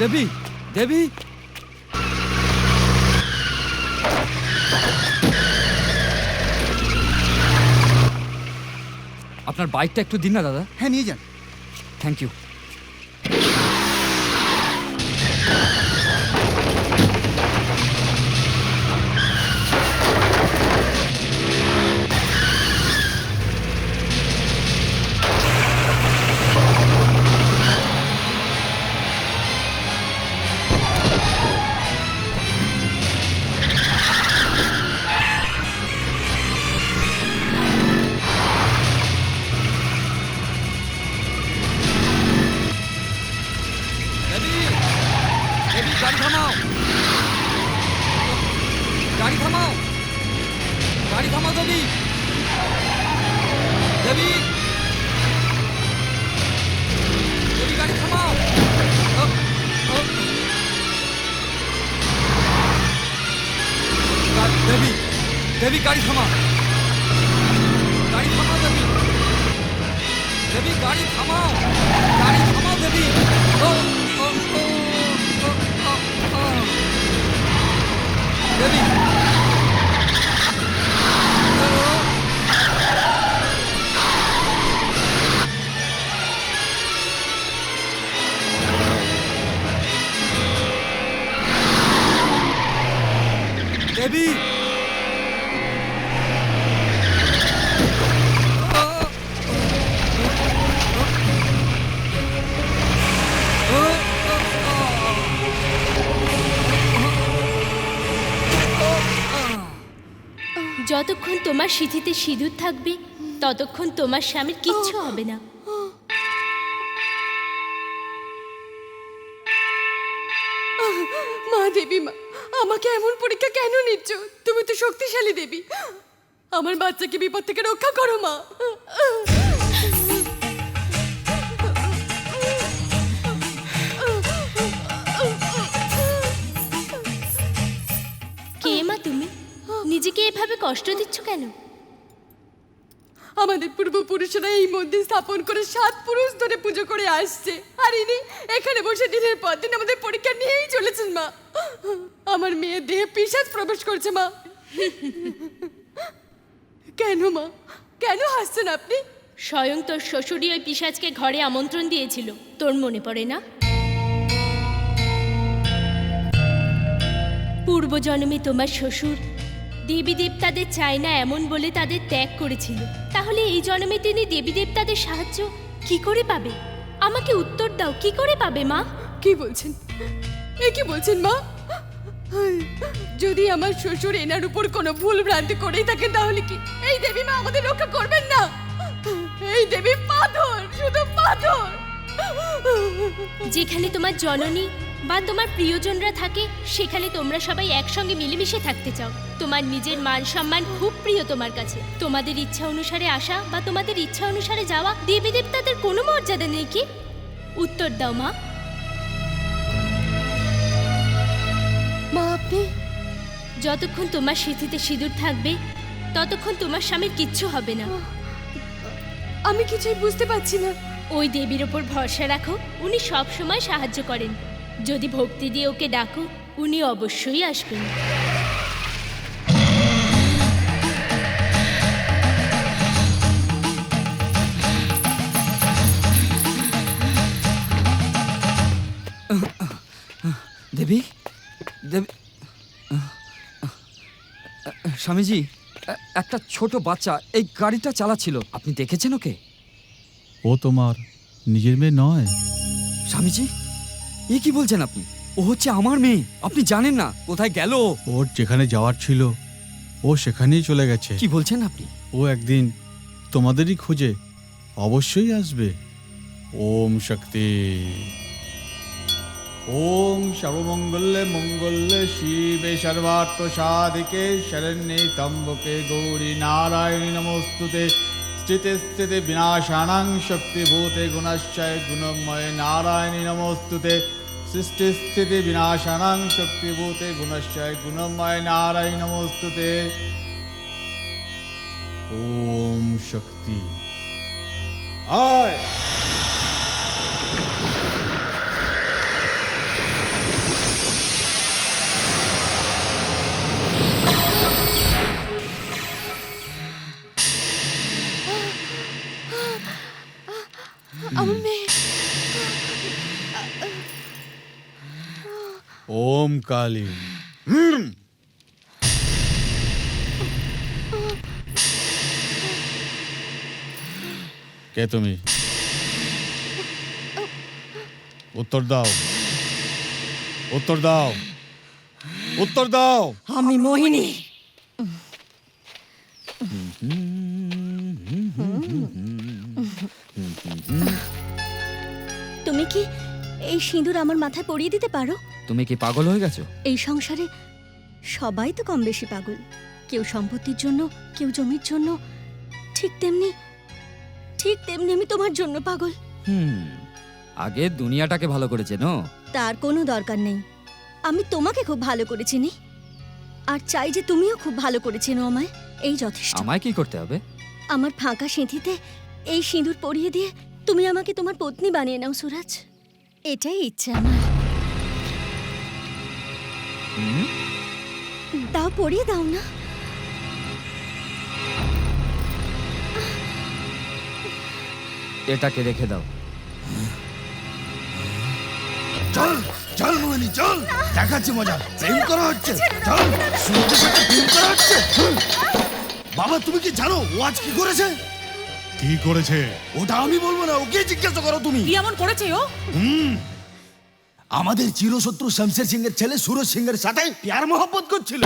দেবী, দেবী, আপনার বাইকটা একটু দিন না দাদা। হ্যাঁ, নিয়ে যান। Thank you. গাড়ি থামাও, গাড়ি থামাও, গাড়ি থামাও দেবী, দেবী, দেবী গাড়ি থামাও। দেবী, দেবী গাড়ি থামাও, গাড়ি থামাও দেবী, দেবী গাড়ি থামাও, গাড়ি থামাও দেবী। ও ও ও ও দেবী যতক্ষণ তোমার সিঁথিতে সিঁদুর থাকবে ততক্ষণ তোমার স্বামীর কিচ্ছু হবে না। মা দেবী মা, আমাকে এমন পরীক্ষা কেন নিচ্ছ? তুমি তো শক্তিশালী দেবী, আমার বাচ্চাকে বিপদ থেকে রক্ষা করো মা। কে মা তুমি? নিজেকে এভাবে কষ্ট দিচ্ছ কেন? আমাদের পূর্বপুরুষরা এই মন্দির স্থাপন করে 7 পুরুষ ধরে পুজো করে আসছে, আর ইনি এখানে বসে দিনের পর দিন আমাদের পরীক্ষা নিয়েই চলেছেন মা। আমার মেয়ের দেহে পিশাচ প্রবেশ করছে মা। কেন মা, কেন হাসছেন আপনি? স্বয়ং তোর শ্বশুরই ওই পিশাচকে ঘরে আমন্ত্রণ দিয়েছিল, তোর মনে পড়ে না? পূর্বজন্মে তোমার শ্বশুর দেবী দেবতাদের চায় না এমন বলে তাদের ত্যাগ করেছিল। তাহলে এই জন্মে তিনি দেবী দেবতাদের সাহায্য কি করে পাবে? আমাকে উত্তর দাও, কি করে পাবে মা? কি বলছেন, এ কি বলছেন মা? যদি আমার শ্বশুর এনার উপর কোনো ভুল ভ্রান্তি করেই থাকে তাহলে কি এই দেবী মা আমাদের রক্ষা করবেন না? এই দেবী পাথর, শুধু পাথর। যেখানে তোমার জননী বা তোমার প্রিয়জনরা থাকে সেখানে তোমরা সবাই একসঙ্গে মিলেমিশে থাকতে চাও। তোমার নিজের মান সম্মান খুব প্রিয় তোমার কাছে। তোমাদের ইচ্ছা অনুসারে আসা বা তোমাদের ইচ্ছা অনুসারে যাওয়া দেবী দেবতাদের কোনো মর্যাদা নেই কি? উত্তর দাও মা। মা আপনি যতক্ষণ তোমার সিঁথিতে সিঁদুর থাকবে ততক্ষণ তোমার স্বামীর কিচ্ছু হবে না। আমি কিছুই বুঝতে পারছি না। ওই দেবীর ওপর ভরসা রাখো, উনি সব সময় সাহায্য করেন। যদি ভক্তি দিয়ে ওকে ডাকো উনি অবশ্যই আসবেন। দেবী দেবী স্বামীজি, একটা ছোট বাচ্চা এই গাড়িটা চালাচ্ছিল, আপনি দেখেছেন ওকে? ও তোমার নিজের মেয়ে নয়। স্বামীজি, এ কি বলছেন আপনি? ও হচ্ছে আমার মেয়ে। আপনি জানেন না কোথায় গেল? ওর যেখানে যাওয়ার ছিল ও সেখানেই চলে গেছে। কি বলছেন আপনি? ও একদিন তোমাদেরই খোঁজে অবশ্যই আসবে। ওম শক্তি। ওম সর্বমঙ্গলে মঙ্গলে শিবে সর্বার্থ সাধিকে শরণ্যে ত্র্যম্বকে গৌরী নারায়ণী নমস্তুতে। স্থিতে স্থিতে বিনাশানাং শক্তিভূতে গুণশ্চয় গুণময় নারায়ণী নমস্তুতে। সৃষ্টি স্থিতি বিনাশানাং শক্তিভূতে গুণশ্চয় গুণময় নারায়ণী নমস্তুতে। ওম শক্তি। আয় আমার মেয়ে। ওম কালী। কে তুমি? উত্তর দাও, উত্তর দাও, উত্তর দাও। আমি মোহিনী। তুমি কি এই সিঁদুর আমার মাথায় পরিয়ে দিতে পারো? তুমি কি পাগল হয়ে গেছো? এই সংসারে সবাই তো কম বেশি পাগল, কেউ সম্পত্তির জন্য, কেউ জমির জন্য। ঠিক তেমনি আমি তোমার জন্য পাগল। আগে দুনিয়াটাকে ভালো করে চেনো। তার কোনো দরকার নেই, আমি তোমাকে খুব ভালো করে চিনি, আর চাই যে তুমিও খুব ভালো করে চেনো আমায়। এই যথেষ্ট। আমায় কি করতে হবে? আমার ফাঁকা সিঁথিতে এই সিঁদুর পরিয়ে দিয়ে তুমি আমাকে তোমার পত্নী বানিয়ে নাও সুরাজ। এটাই ইচ্ছে আমার। দাও, পরিয়ে দাও না। এটাকে রেখে দাও। চল চল মোহিনী চল, দেখাচ্ছি মজা। প্রেম করা হচ্ছে, চল সূর্যের সাথে প্রেম করা হচ্ছে। বাবা তুমি কি জানো ও আজ কি করেছে? কি করেছে? ওটা আমি বলবো না, ওকে জিজ্ঞাসা করো তুমি। কি এমন করেছে ও? আমাদের চিরশত্রু শমশের সিং এর ছেলে সুরজ সিং এর সাথে প্যার মোহব্বত করছিল।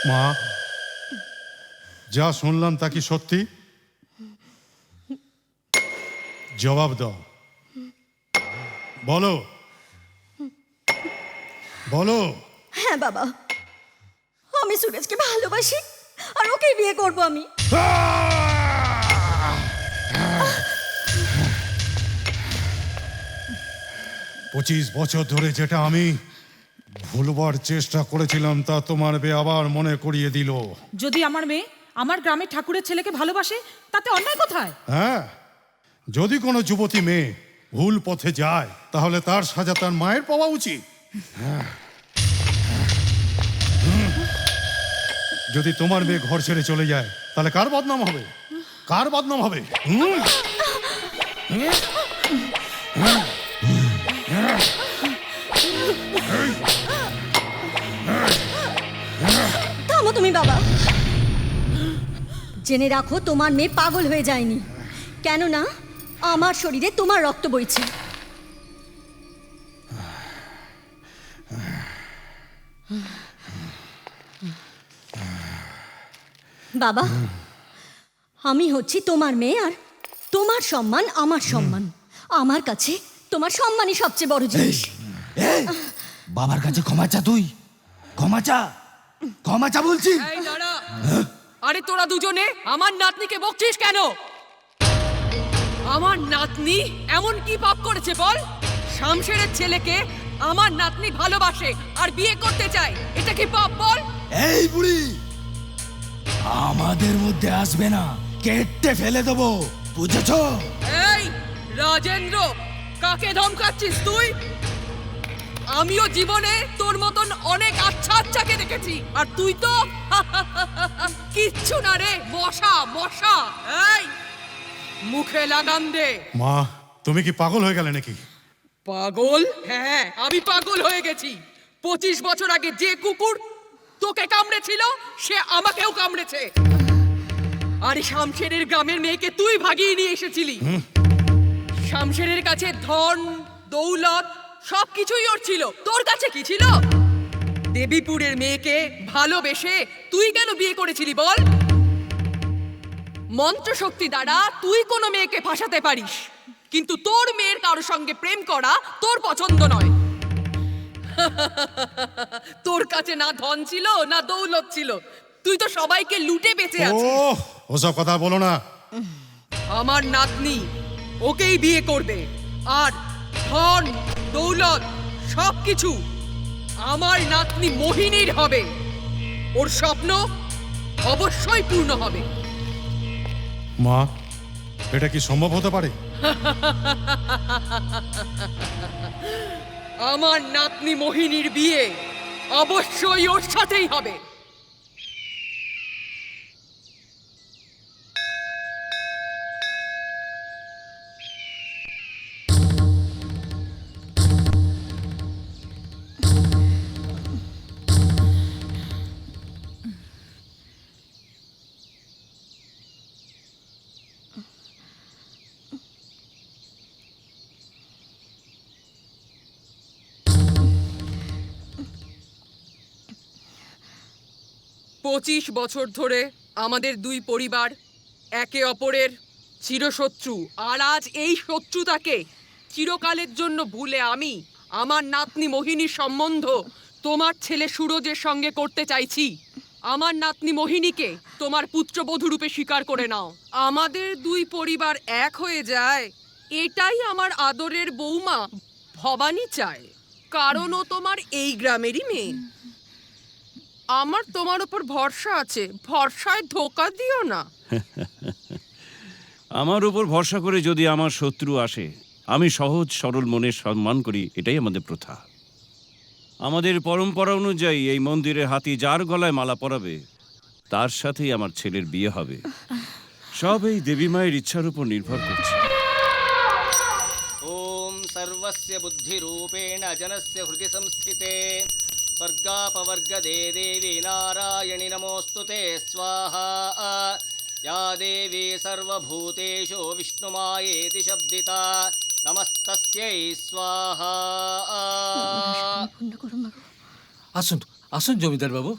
মা, যা শুনলাম তা কি সত্যি? জবাব দাও, বলো বলো। হ্যাঁ বাবা, আমি সুরজকে ভালোবাসি আর ওকেই বিয়ে করব আমি। 25 বছর ধরে যেটা আমি ভুলবার চেষ্টা করেছিলাম তা তোমার মেয়ে আবার মনে করিয়ে দিল। যদি আমার মেয়ে আমার গ্রামের ঠাকুরের ছেলেকে ভালোবাসে তাতে অন্যায় কোথায়? হ্যাঁ, যদি কোনো যুবতী মেয়ে ভুল পথে যায় তাহলে তার সাজা তার মায়ের পাওয়া উচিত। যদি তোমার মেয়ে ঘর ছেড়ে চলে যায় তাহলে কার বদনাম হবে? কার বদনাম হবে? থামো তুমি বাবা। জেনে রাখো তোমার মেয়ে পাগল হয়ে যায়নি, কেননা আমার শরীরে তোমার রক্ত বইছে। বাবা, আমি হচ্ছি তোমার মেয়ে আর তোমার সম্মান আমার সম্মান। আমার কাছে তোমার সম্মানই সবচেয়ে বড় জিনিস। বাবার কাছে ক্ষমা চা, তুই ক্ষমা চা, ক্ষমা চা বলছি। এই দাঁড়া। আরে তোরা দুজনে আমার নাতনিকে বকছিস কেন? আমার নাতনি এমন কি পাপ করেছে বল? শামশেরের ছেলেকে আমার নাতনি ভালোবাসে আর বিয়ে করতে চায়, এটা কি পাপ বল? এই বুড়ি আমাদের মধ্যে আসবে না, কেটে ফেলে দেবো, বুঝেছ? এই রাজেন্দ্র, কাকে ধমকাচ্ছিস তুই? আমিও জীবনে তোর মতন অনেক আচ্ছা আচ্ছাকে দেখেছি, আর তুই তো কিচ্ছু না রে, মশা মশা। এই মুখে লাগাম দে। মা, তুমি কি পাগল হয়ে গেলে নাকি? পাগল? হ্যাঁ, আমি পাগল হয়ে গেছি। 25 বছর আগে যে কুকুর তোকে কামড়েছিল সে আমাকেও কামড়েছে। আর শামশেরের গ্রামের মেয়েকে তুই ভাগিয়ে নিয়ে এসেছিলি। শামশেরের কাছে ধন দৌলত সবকিছুই ওর ছিল, তোর কাছে কি ছিল? দেবীপুরের মেয়েকে ভালোবেসে তুই কেন বিয়ে করেছিলি বল? মন্ত্র শক্তি দ্বারা তুই কোনো মেয়েকে ফাঁসাতে পারিস, কিন্তু তোর মেয়ের কারোর সঙ্গে প্রেম করা তোর পছন্দ নয়। তোর কাছে না ধন ছিল না দৌলত ছিল, তুই তো সবাইকে লুটে বেঁচে আছিস। ওসব কথা বলো না। আমার নাতনি ওকেই বিয়ে করবে, আর ধন দৌলত সবকিছু আমার নাতনি মোহিনীর হবে। ওর স্বপ্ন অবশ্যই পূর্ণ হবে। মা, এটা কি সম্ভব হতে পারে? আমার নাতনি মোহিনীর বিয়ে অবশ্যই ওর সাথেই হবে। পঁচিশ বছর ধরে আমাদের দুই পরিবার একে অপরের চিরশত্রু, আর আজ এই শত্রুতাকে চিরকালের জন্য ভুলে আমি আমার নাতনি মোহিনীর সম্বন্ধ তোমার ছেলে সুরজের সঙ্গে করতে চাইছি। আমার নাতনি মোহিনীকে তোমার পুত্রবধূ রূপে স্বীকার করে নাও। আমাদের দুই পরিবার এক হয়ে যায়, এটাই আমার আদরের বৌমা ভবানী চায়, কারণ ও তোমার এই গ্রামেরই মেয়ে। আমার তোমার উপর ভরসা আছে, ভরসায় ধোকা দিও না। আমার উপর ভরসা করে যদি আমার শত্রু আসে, আমি সহজ সরল মনে সম্মান করি, এটাই আমাদের প্রথা। আমাদের পরম্পরা অনুযায়ী এই মন্দিরের হাতি যার গলায় মালা পরাবে তার সাথেই আমার ছেলের বিয়ে হবে। সব এই দেবী মায়ের ইচ্ছার উপর নির্ভর করছে। ওম সর্বস্য বুদ্ধিরূপেণ জনস্য হৃদি সংস্থিতে স্বর্গাপবর্গদে দেবী নারায়ণি নমোস্তুতে স্বাহা। या देवी सर्वभूतेषु विष्णुमायेति शब्दिता नमस्तस्यै स्वाहा। আসুন আসুন জমিদার বাবু।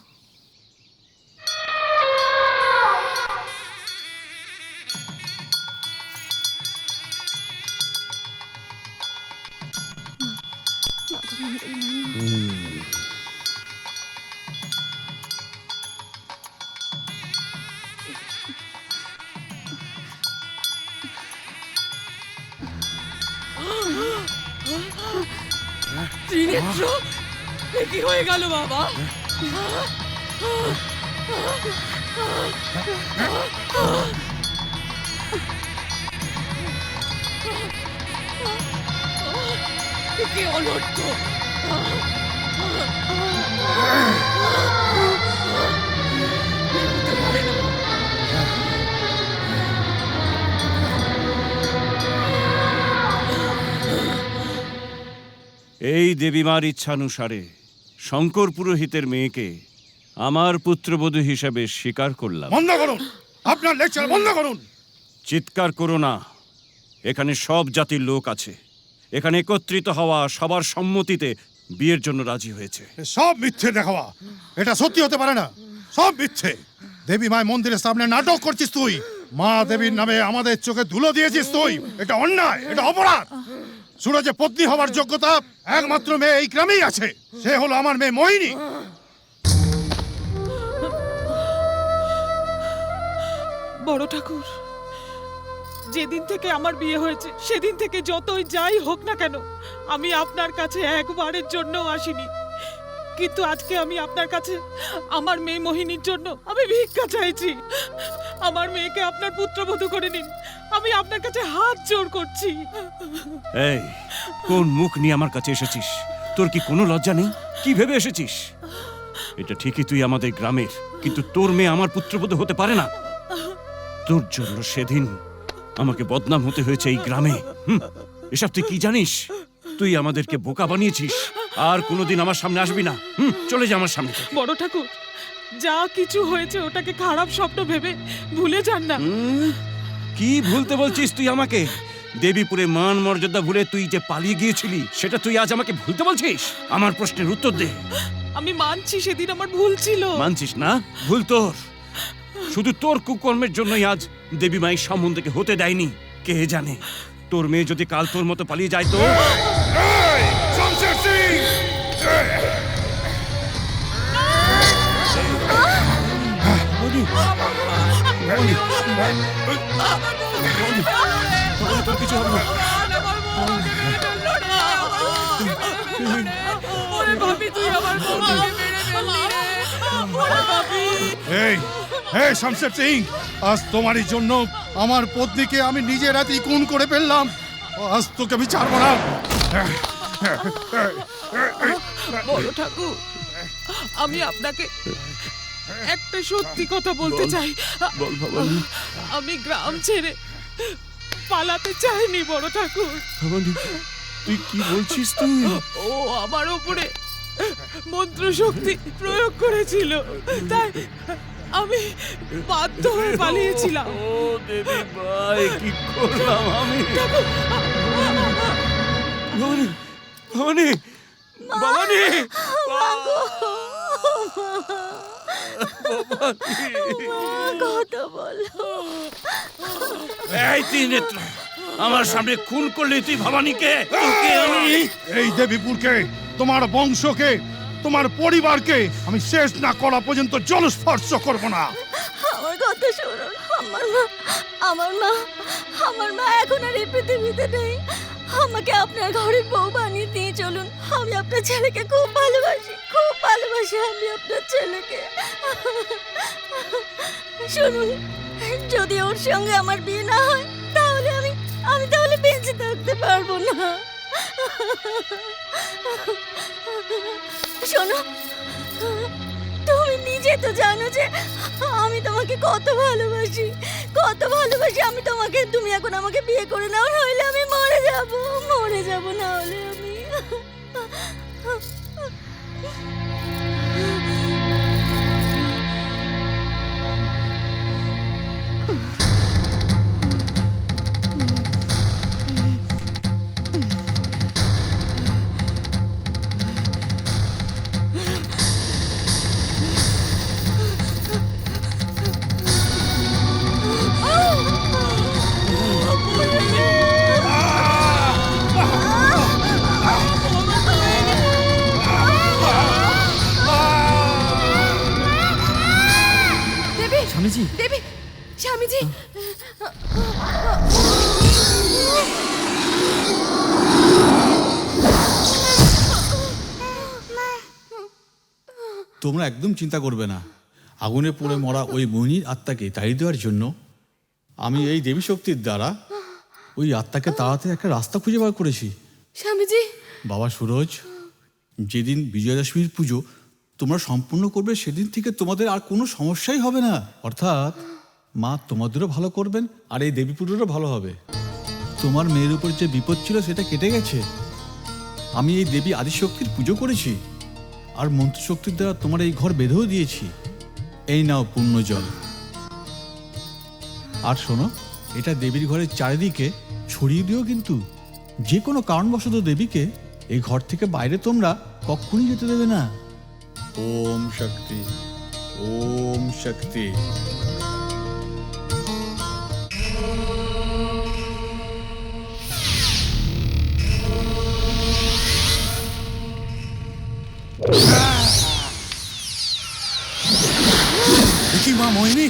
ত্রিনেত্র, এ কি হয়ে গেল বাবা? কি অনর্থ! এই দেবীমার ইচ্ছানুসারে শঙ্কর পুরোহিতের মেয়েকে আমার পুত্রবধূ হিসেবে স্বীকার করলাম। বন্ধ করুন, আপনার লেকচার বন্ধ করুন। চিৎকার করো না, এখানে সব জাতির লোক আছে। এখানে একত্রিত হওয়া সবার সম্মতিতে বিয়ের জন্য রাজি হয়েছে। সব মিথ্যে দেখাওয়া, এটা সত্যি হতে পারে না, সব মিথ্যে। দেবী মায়ের মন্দিরের সামনে নাটক করছিস তুই। মা দেবীর নামে আমাদের চোখে ধুলো দিয়েছিস তুই। এটা অন্যায়, এটা অপরাধ। সুরজের পত্নী হওয়ার যোগ্যতা একমাত্র মেয়ে এই গ্রামেই আছে, সে হলো আমার মেয়ে মোহিনী। বড় ঠাকুর, যেদিন থেকে আমার বিয়ে হয়েছে সেদিন থেকে যতই যাই হোক না কেন আমি আপনার কাছে একবারের জন্য আসিনি, কিন্তু আজকে আমি আপনার কাছে আমার মেয়ে মোহিনীর জন্য আমি ভিক্ষা চাইছি। আমার মেয়েকে আপনার পুত্রবধূ করে নিন, আমি আপনার কাছে হাত জোড় করছি। এই, কোন মুখ নিয়ে আমার কাছে এসেছিস? তোর কি কোনো লজ্জা নেই? কি ভেবে এসেছিস? এটা ঠিকই তুই আমাদের গ্রামের, কিন্তু তোর মেয়ে আমার পুত্রবধূ হতে পারে না। তোর জন্য সেদিন আমাকে বদনাম হতে হয়েছে এই গ্রামে। এসব তুই কি জানিস? তুই আমাদেরকে বোকা বানিয়েছিস। আর কোনোদিন আমার সামনে আসবি না। চলে যা আমার সামনে। বড় ঠাকুর, যা কিছু হয়েছে ওটাকে খারাপ স্বপ্ন ভেবে ভুলে যান না। কি ভুলতে বলছিস তুই আমাকে? দেবীপুরে মান মর্যাদা ভুলে তুই যে পালিয়ে গিয়েছিলি সেটা তুই আজ আমাকে ভুলতে বলছিস? আমার প্রশ্নের উত্তর দে। আমি মানছি সেদিন আমার ভুল ছিল। মানছিস না? ভুল তোর। শুধু তোর কুকর্মের জন্যই আজ দেবী মায়ের সম্বন্ধকে হতে দেয়নি। কে জানে তোর মেয়ে যদি কাল তোর মতো পালিয়ে যায় তো? তোর কিছু হবে না। এই শামশের সিং, আজ তোমারই জন্য আমার পত্নীকে আমি নিজের হাতে খুন করে ফেললাম। আজ তোকে আমি ছাড়বো না। বড় ঠাকুর, আমি আপনাকে একটা সত্যি কথা বলতে চাই। আমি গ্রাম ছেড়ে পালাতে চাইনি বড় ঠাকুর। তুই কি বলছিস? তুই ও আমার উপরে মন্ত্র শক্তি প্রয়োগ করেছিল, তাই আমি বাধ্য হয়ে পালিয়েছিলাম। ও দেবী ভাই, কি করলাম আমি? ভবানী, ভবানী, ভবানী, কথা বলো। এই ত্রিনেত্র, আমার সামনে খুন করলি তুই ভবানীকে। এই দেবীপুরকে, তোমার বংশকে, তোমার পরিবারকে আমি শেষ না করা পর্যন্ত জলস্পর্শ করব না। আমার কথা শুনুন। আমার মা এখন আর এই পৃথিবীতে নেই। আমাকে আপনার ঘরের বউ বানিয়ে দিয়ে চলুন। আমি আপনার ছেলেকে খুব ভালোবাসি, খুব ভালোবাসি আমি আপনার ছেলেকে। শুনুন, যদি ওর সঙ্গে আমার বিয়ে না হয় পারবো না। শোনো, তুমি নিজে তো জানো যে আমি তোমাকে কত ভালোবাসি, কত ভালোবাসি আমি তোমাকে। তুমি এখন আমাকে বিয়ে করে নাও, নইলে আমি মরে যাব না হলে আমি। স্বামীজি, দেবী, স্বামীজি। তোমরা একদম চিন্তা করবে না। আগুনে পুড়ে মরা ওই মনির আত্মাকে তাড়িয়ে দেওয়ার জন্য আমি এই দেবী শক্তির দ্বারা ওই আত্মাকে তাড়াতে একটা রাস্তা খুঁজে বার করেছি। স্বামীজি, বাবা সুরজ, যেদিন বিজয়া দশমীর পুজো তোমরা সম্পূর্ণ করবে সেদিন থেকে তোমাদের আর কোনো সমস্যাই হবে না। অর্থাৎ মা তোমাদেরও ভালো করবেন আর এই দেবীপুরেরও ভালো হবে। তোমার মেয়ের উপর যে বিপদ ছিল সেটা কেটে গেছে। আমি এই দেবী আদিশক্তির পুজো করেছি আর মন্ত্রশক্তির দ্বারা তোমার এই ঘর বেঁধেও দিয়েছি। এই নাও পুণ্য জল। আর শোনো, এটা দেবীর ঘরের চারিদিকে ছড়িয়ে দিও, কিন্তু যে কোনো কারণবশত দেবীকে এই ঘর থেকে বাইরে তোমরা কখনই যেতে দেবে না। ওম শক্তি, ওম শক্তি। কি মা মোহিনী?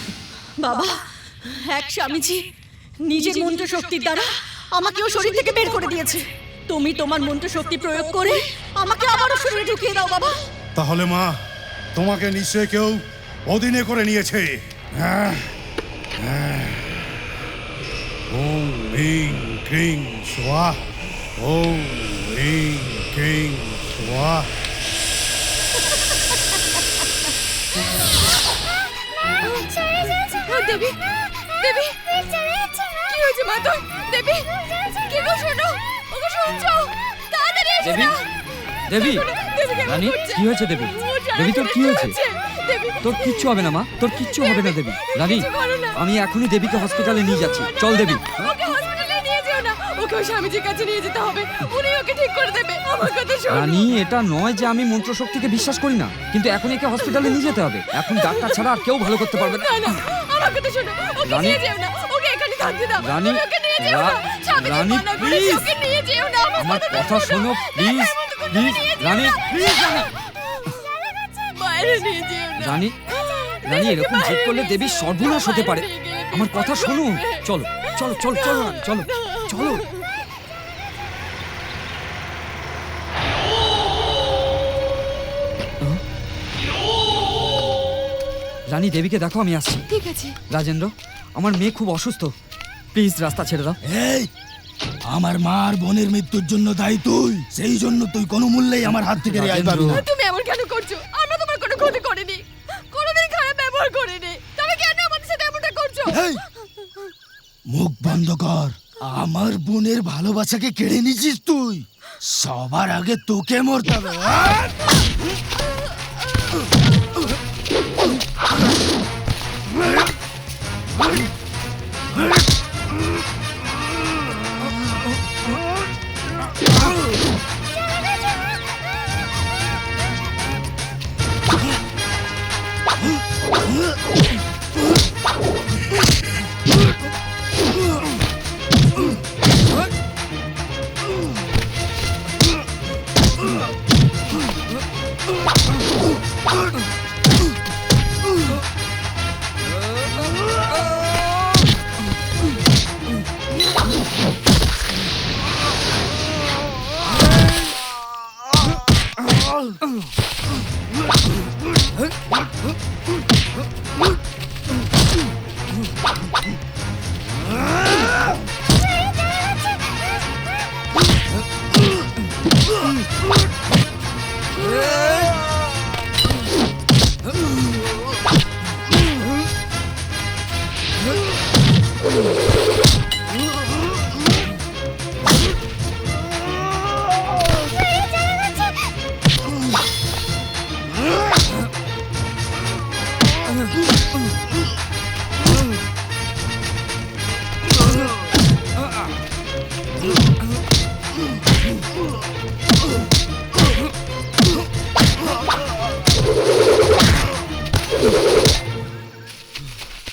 বাবা, এক স্বামীজি নিজের মন্ত্র শক্তির দ্বারা আমাকেও শরীর থেকে বের করে দিয়েছে। তুমি তোমার মন্ত্র শক্তি প্রয়োগ করে আমাকে আবারও শরীরে ঢুকিয়ে দাও বাবা। তাহলে মা, তোমাকে নিশ্চয় কেউ অধীনে করে নিয়েছে। ওম হ্রিং ক্রিং স্বাহা, ওম হ্রিং ক্রিং স্বাহা। দেবী, দেবী, কি হয়েছে মা তোর? দেবী, কি গো, শোনো, ওকে শুনছো? তাড়াতাড়ি এসো দেবী, না। দেবী, দেবী কেমন রানী, করছে? কি হয়েছে দেবী? দেবী, তোর কি হয়েছে? তোর কিচ্ছু হবে না মা, তোর কিচ্ছু হবে না দেবী। রানী, আমি এখনই দেবীকে হসপিটালে নিয়ে যাচ্ছি। চল দেবী। ওকে হসপিটালে নিয়ে যেও না, ওকে ওই স্বামীজির কাছে নিয়ে যেতে হবে। উনি ওকে ঠিক করে দেবে। আমার কথা শোনো। রানী, এটা নয় যে আমি মন্ত্রশক্তিকে বিশ্বাস করি না, কিন্তু এখন একে হসপিটালে নিয়ে যেতে হবে। এখন ডাক্তার ছাড়া আর কেউ ভালো করতে পারবে না। না, আমার কথা শোনো, ওকে রানী, নিয়ে যেও না, ওকে এখানে থাকতে দাও। রানী, তুমি ওকে নিয়ে যেও না। স্বামীজি রানী, মানা করেছে, প্লিজ। ওকে নিয়ে যেও না। আমার কথা শোনো প্লিজ, প্লিজ রানী, প্লিজ রানী। বাইরে নিয়ে যেও না। রানী, রানী, এরকম জেদ করলে দেবীর সর্বনাশ হতে পারে। আমার কথা শোনো। চলো চলো চলো চলো রানী, চলো চলো। রানী, দেবীকে দেখো, আমি আসছি। ঠিক আছে। রাজেন্দ্র, আমার মেয়ে খুব অসুস্থ, প্লিজ রাস্তা ছেড়ে দাও। এই, আমার মা আর বোনের মৃত্যুর জন্য দায়ী তুই। সেই জন্য তুই কোনো মূল্যেই আমার হাত থেকে রেহাই পাবি না। তুমি এমন কেন করছো? আমরা তোমার কোনো ক্ষতি করিনি, কোনোদিন খারাপ ব্যবহার করিনি, তবে কেন আমাদের সাথে এমনটা করছো? এই, মুখ বন্ধ কর। আমার বোনের ভালোবাসাকে কেড়ে নিছিস তুই। সবার আগে তোকে মরতে হবে।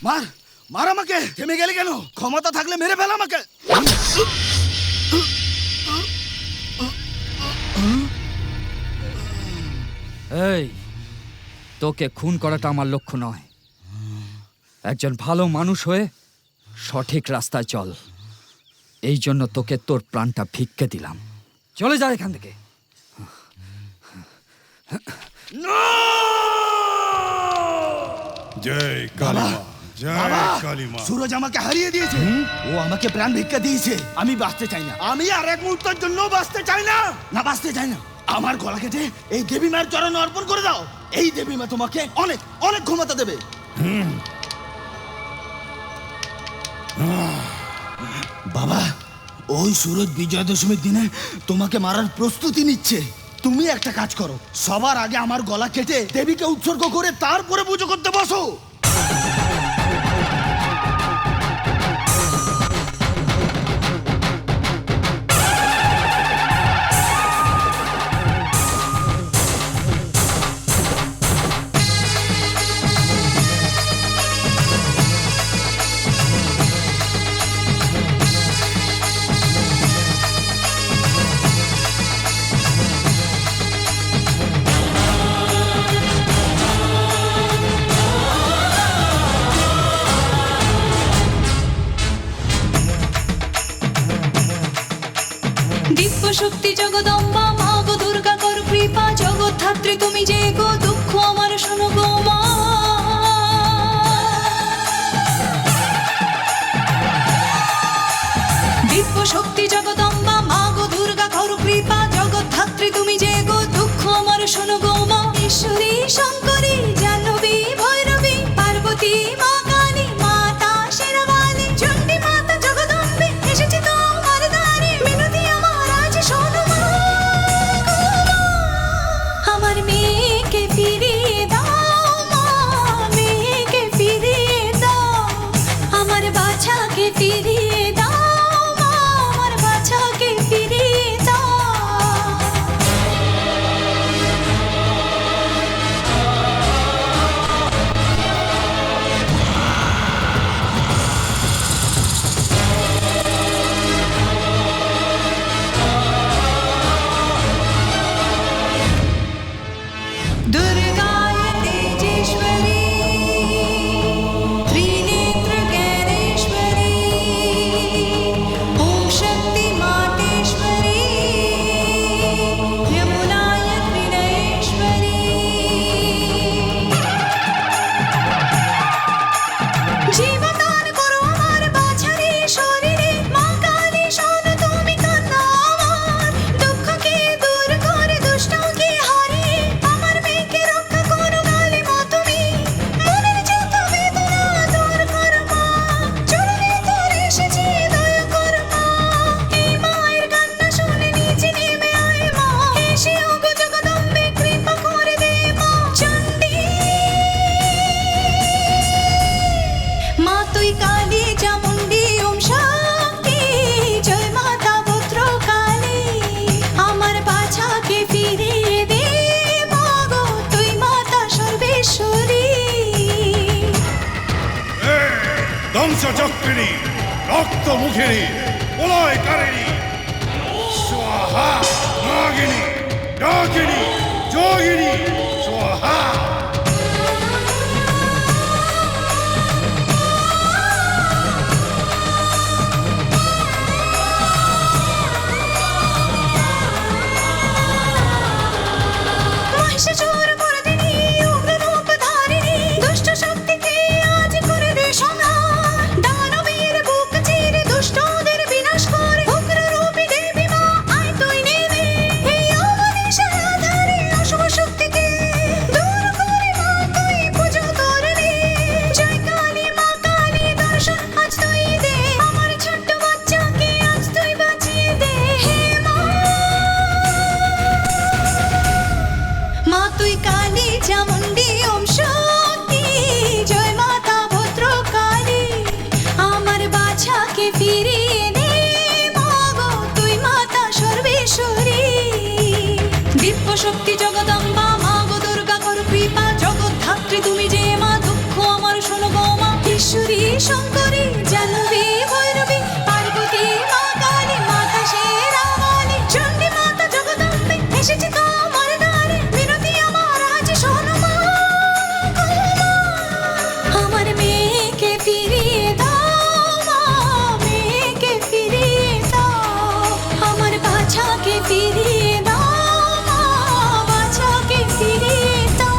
মার মার আমাকে, থেমে গেলে কেন? ক্ষমতা থাকলে মেরে ফেল আমাকে। এই, তোকে খুন করাটা আমার লক্ষ্য নয়। একজন ভালো মানুষ হয়ে সঠিক রাস্তায় চল, এই জন্য তোকে তোর প্রাণটা ভিক্ষে দিলাম। চলে যা এখান থেকে। জয় কালী মা, জয় কালী মা। সুরজ আমাকে হারিয়ে দিয়েছে, ও আমাকে প্রাণ ভিক্ষা দিয়েছে। আমি বাঁচতে চাই না, আমি আর এক মুহূর্তের জন্য বাঁচতে চাই না, না বাঁচতে চাই না। আমার গলা কেটে এই দেবী মায়ের চরণে অর্পণ করে দাও। এই দেবী মা তোমাকে অনেক অনেক ক্ষমতা দেবে। বাবা, ওই সুরজ বিজয়া দশমীর দিনে তোমাকে মারার প্রস্তুতি নিচ্ছে। তুমি একটা কাজ করো, সবার আগে আমার গলা কেটে দেবীকে উৎসর্গ করে তারপরে পুজো করতে বসো। শক্তি জগদম্বা মা গো দুর্গা কর কৃপা, জগৎধাত্রী তুমি যে গো, দুঃখ আমার শোনো গো মা। দিব্য শক্তি জগদম্বা মা গো দুর্গা কর কৃপা, জগৎধাত্রী তুমি যে গো, দুঃখ আমার শোনো গো মা। ঈশ্বরী শঙ্করী জাহ্নবী ভৈরবী পার্বতী মা কালী মাতা শেরাওয়ালি চণ্ডী মাতা জগদম্বে এসেছি তোমার দ্বারে, মিনতি আমার আজ শোনো মা। আমার মেয়েকে ফিরিয়ে দাও মা, মেয়েকে ফিরিয়ে দাও, আমার বাছাকে ফিরিয়ে দাও মা, আমার বাছাকে ফিরিয়ে দাও। दुर्गाय तेजेश्वरी त्रिनेत्र ज्ञानेश्वरी ॐ शक्ति मातेश्वरी यमुनाय त्रिनयेश्वरी। जीवदान करो আমার বাছারে শরীরে, মা কালী শোনো তুমি কান্না আমার, দুঃখকে দূর করে দুষ্টকে হারিয়ে আমার মেয়েকে রক্ষা করো কালী মা তুমি। মনের যত বেদনা দূর করো মা, চরণে তোর এসেছি দয়া করো মা। এই মায়ের কান্না শুনে নিচে নেমে আয় মা, এসে ওগো জগদম্বে কৃপা করে দে মা। চণ্ডী মা তুই কালী চামুণ্ডী ওম শক্তি, জয় মাতা পুত্র কালী, আমার বাছাকে ফিরিয়ে দে মা গো, তুই মাতা সর্বেশ্বরী। ধ্বংসচক্রিণী, রক্তমুখিনী, প্রলয়কারিণী, স্বাহা, নাগিনী, ডাকিনী, যোগিনী, স্বাহা। মহিষাসুর মর্দিনী, উগ্র রূপ ধারিণী, দুষ্ট শক্তিকে আজ করে দে সংহার। দানবের বুক চিরে দুষ্টদের বিনাশ করে, উগ্র রূপী দেবী মা আয় তুই নেমে, এই অবনীশার আধারে অশুভ শক্তিকে দূর করে মহেশ্বরী শঙ্করী জাহ্নবী ভৈরবী পার্বতী মা কালী মাতা শেরাওয়ালী চণ্ডী মাতা জগদম্বে এসেছে তোমার দ্বারে মিনতি আমার আজ শোনো মা আমার মেয়েকে ফিরিয়ে দাও মা মেয়েকে ফিরিয়ে দাও আমার বাছাকে ফিরিয়ে দাও মা বাছাকে ফিরিয়ে দাও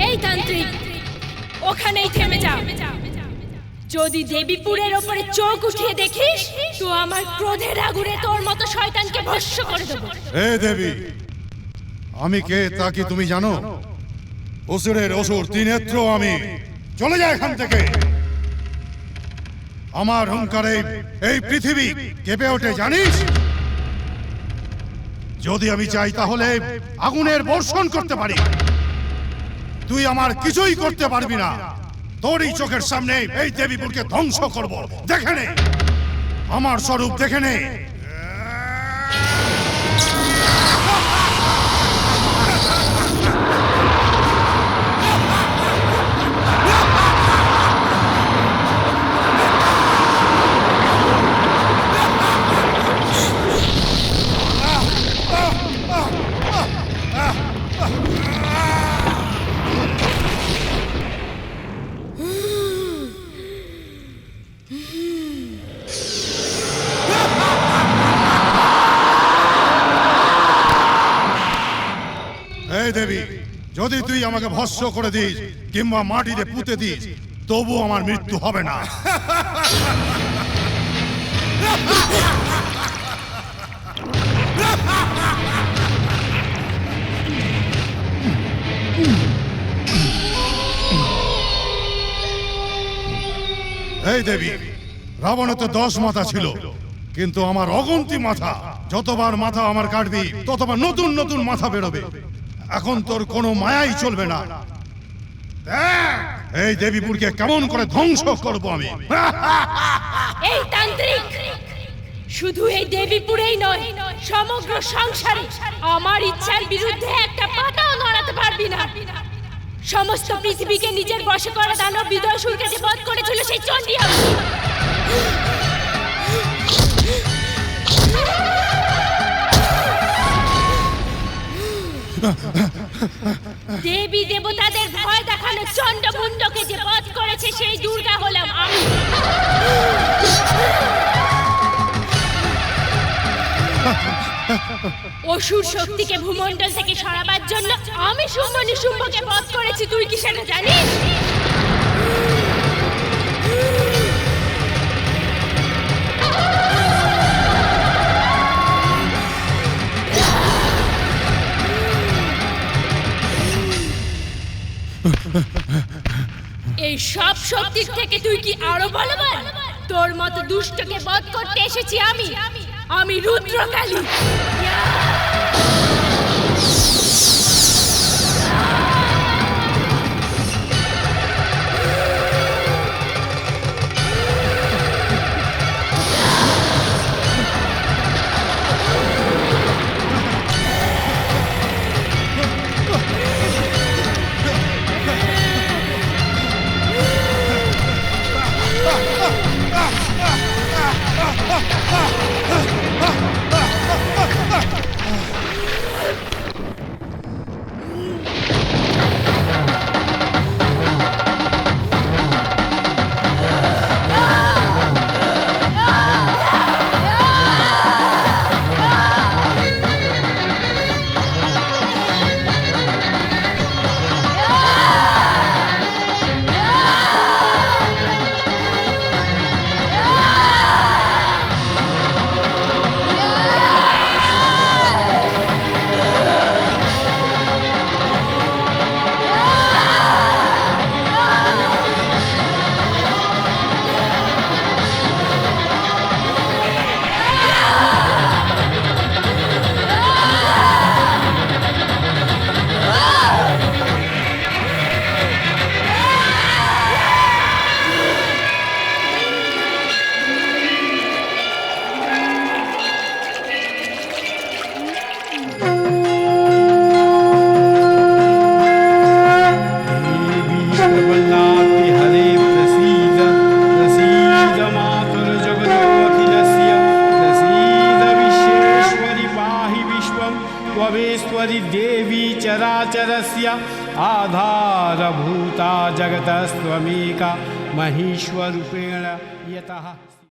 এই তান্ত্রিক, ওখানেই থেমে যা। যদি দেবীপুরের ওপরে চোখ উঠিয়ে দেখিস তো আমার ক্রোধের আগুনে তোর মতো শয়তানকে ভস্ম করে দেব। হে দেবী, আমি কে তা কি তুমি জানো? অসুরের অসুর ত্রিনেত্র আমি। চলে যা এখান থেকে। আমার হুঙ্কারে এই পৃথিবী কেঁপে ওঠে জানিস? যদি আমি চাই তাহলে আগুনের বর্ষণ করতে পারি। তুই আমার কিছুই করতে পারবি না। তোরই চোখের সামনে এই দেবীপুরকে ধ্বংস করব। দেখে নে, আমার স্বরূপ দেখে নে। এই দেবী, যদি তুই আমাকে ভস্ম করে দিস কিংবা মাটিতে পুঁতে দিস, তবু আমার মৃত্যু হবে না। এই দেবী, রাবণের তো 10 মাথা ছিল, কিন্তু আমার অগন্তি মাথা। যতবার মাথা আমার কাটবি ততবার নতুন নতুন মাথা বেরোবে। এখন তোর কোনো মায়াই চলবে না। এই দেবীপুরকে কেমন করে ধ্বংস করব আমি। এই তান্ত্রিক, শুধু এই দেবীপুরেই নয়, সমগ্র সংসারে আমার ইচ্ছার বিরুদ্ধে একটা পাতাও নড়াতে পারবি না। সমস্ত পৃথিবীকে নিজের বশে করা দানব বিদর্শুরকে যে বধ করেছিল সেই চণ্ডী আমি। দেবী দেবতাদের ভয় দেখানো চণ্ডমুণ্ডকে যে বধ করেছে সেই দুর্গা হলাম আমি। অসুর শক্তিকে ভূমণ্ডল থেকে সরাবার জন্য আমি শুম্ভ নিশুম্ভকে বধ করেছি। তুই কি সেটা জানিস? এই সব শক্তির থেকে তুই কি আরো বলবান? তোর মতো দুষ্টকে বধ করতে এসেছি আমি। আমি রুদ্রকালী। त्वमेश्वरि देवी चराचरस्य आधारभूता जगतस्त्वमेका महेश्वरूपेण यतः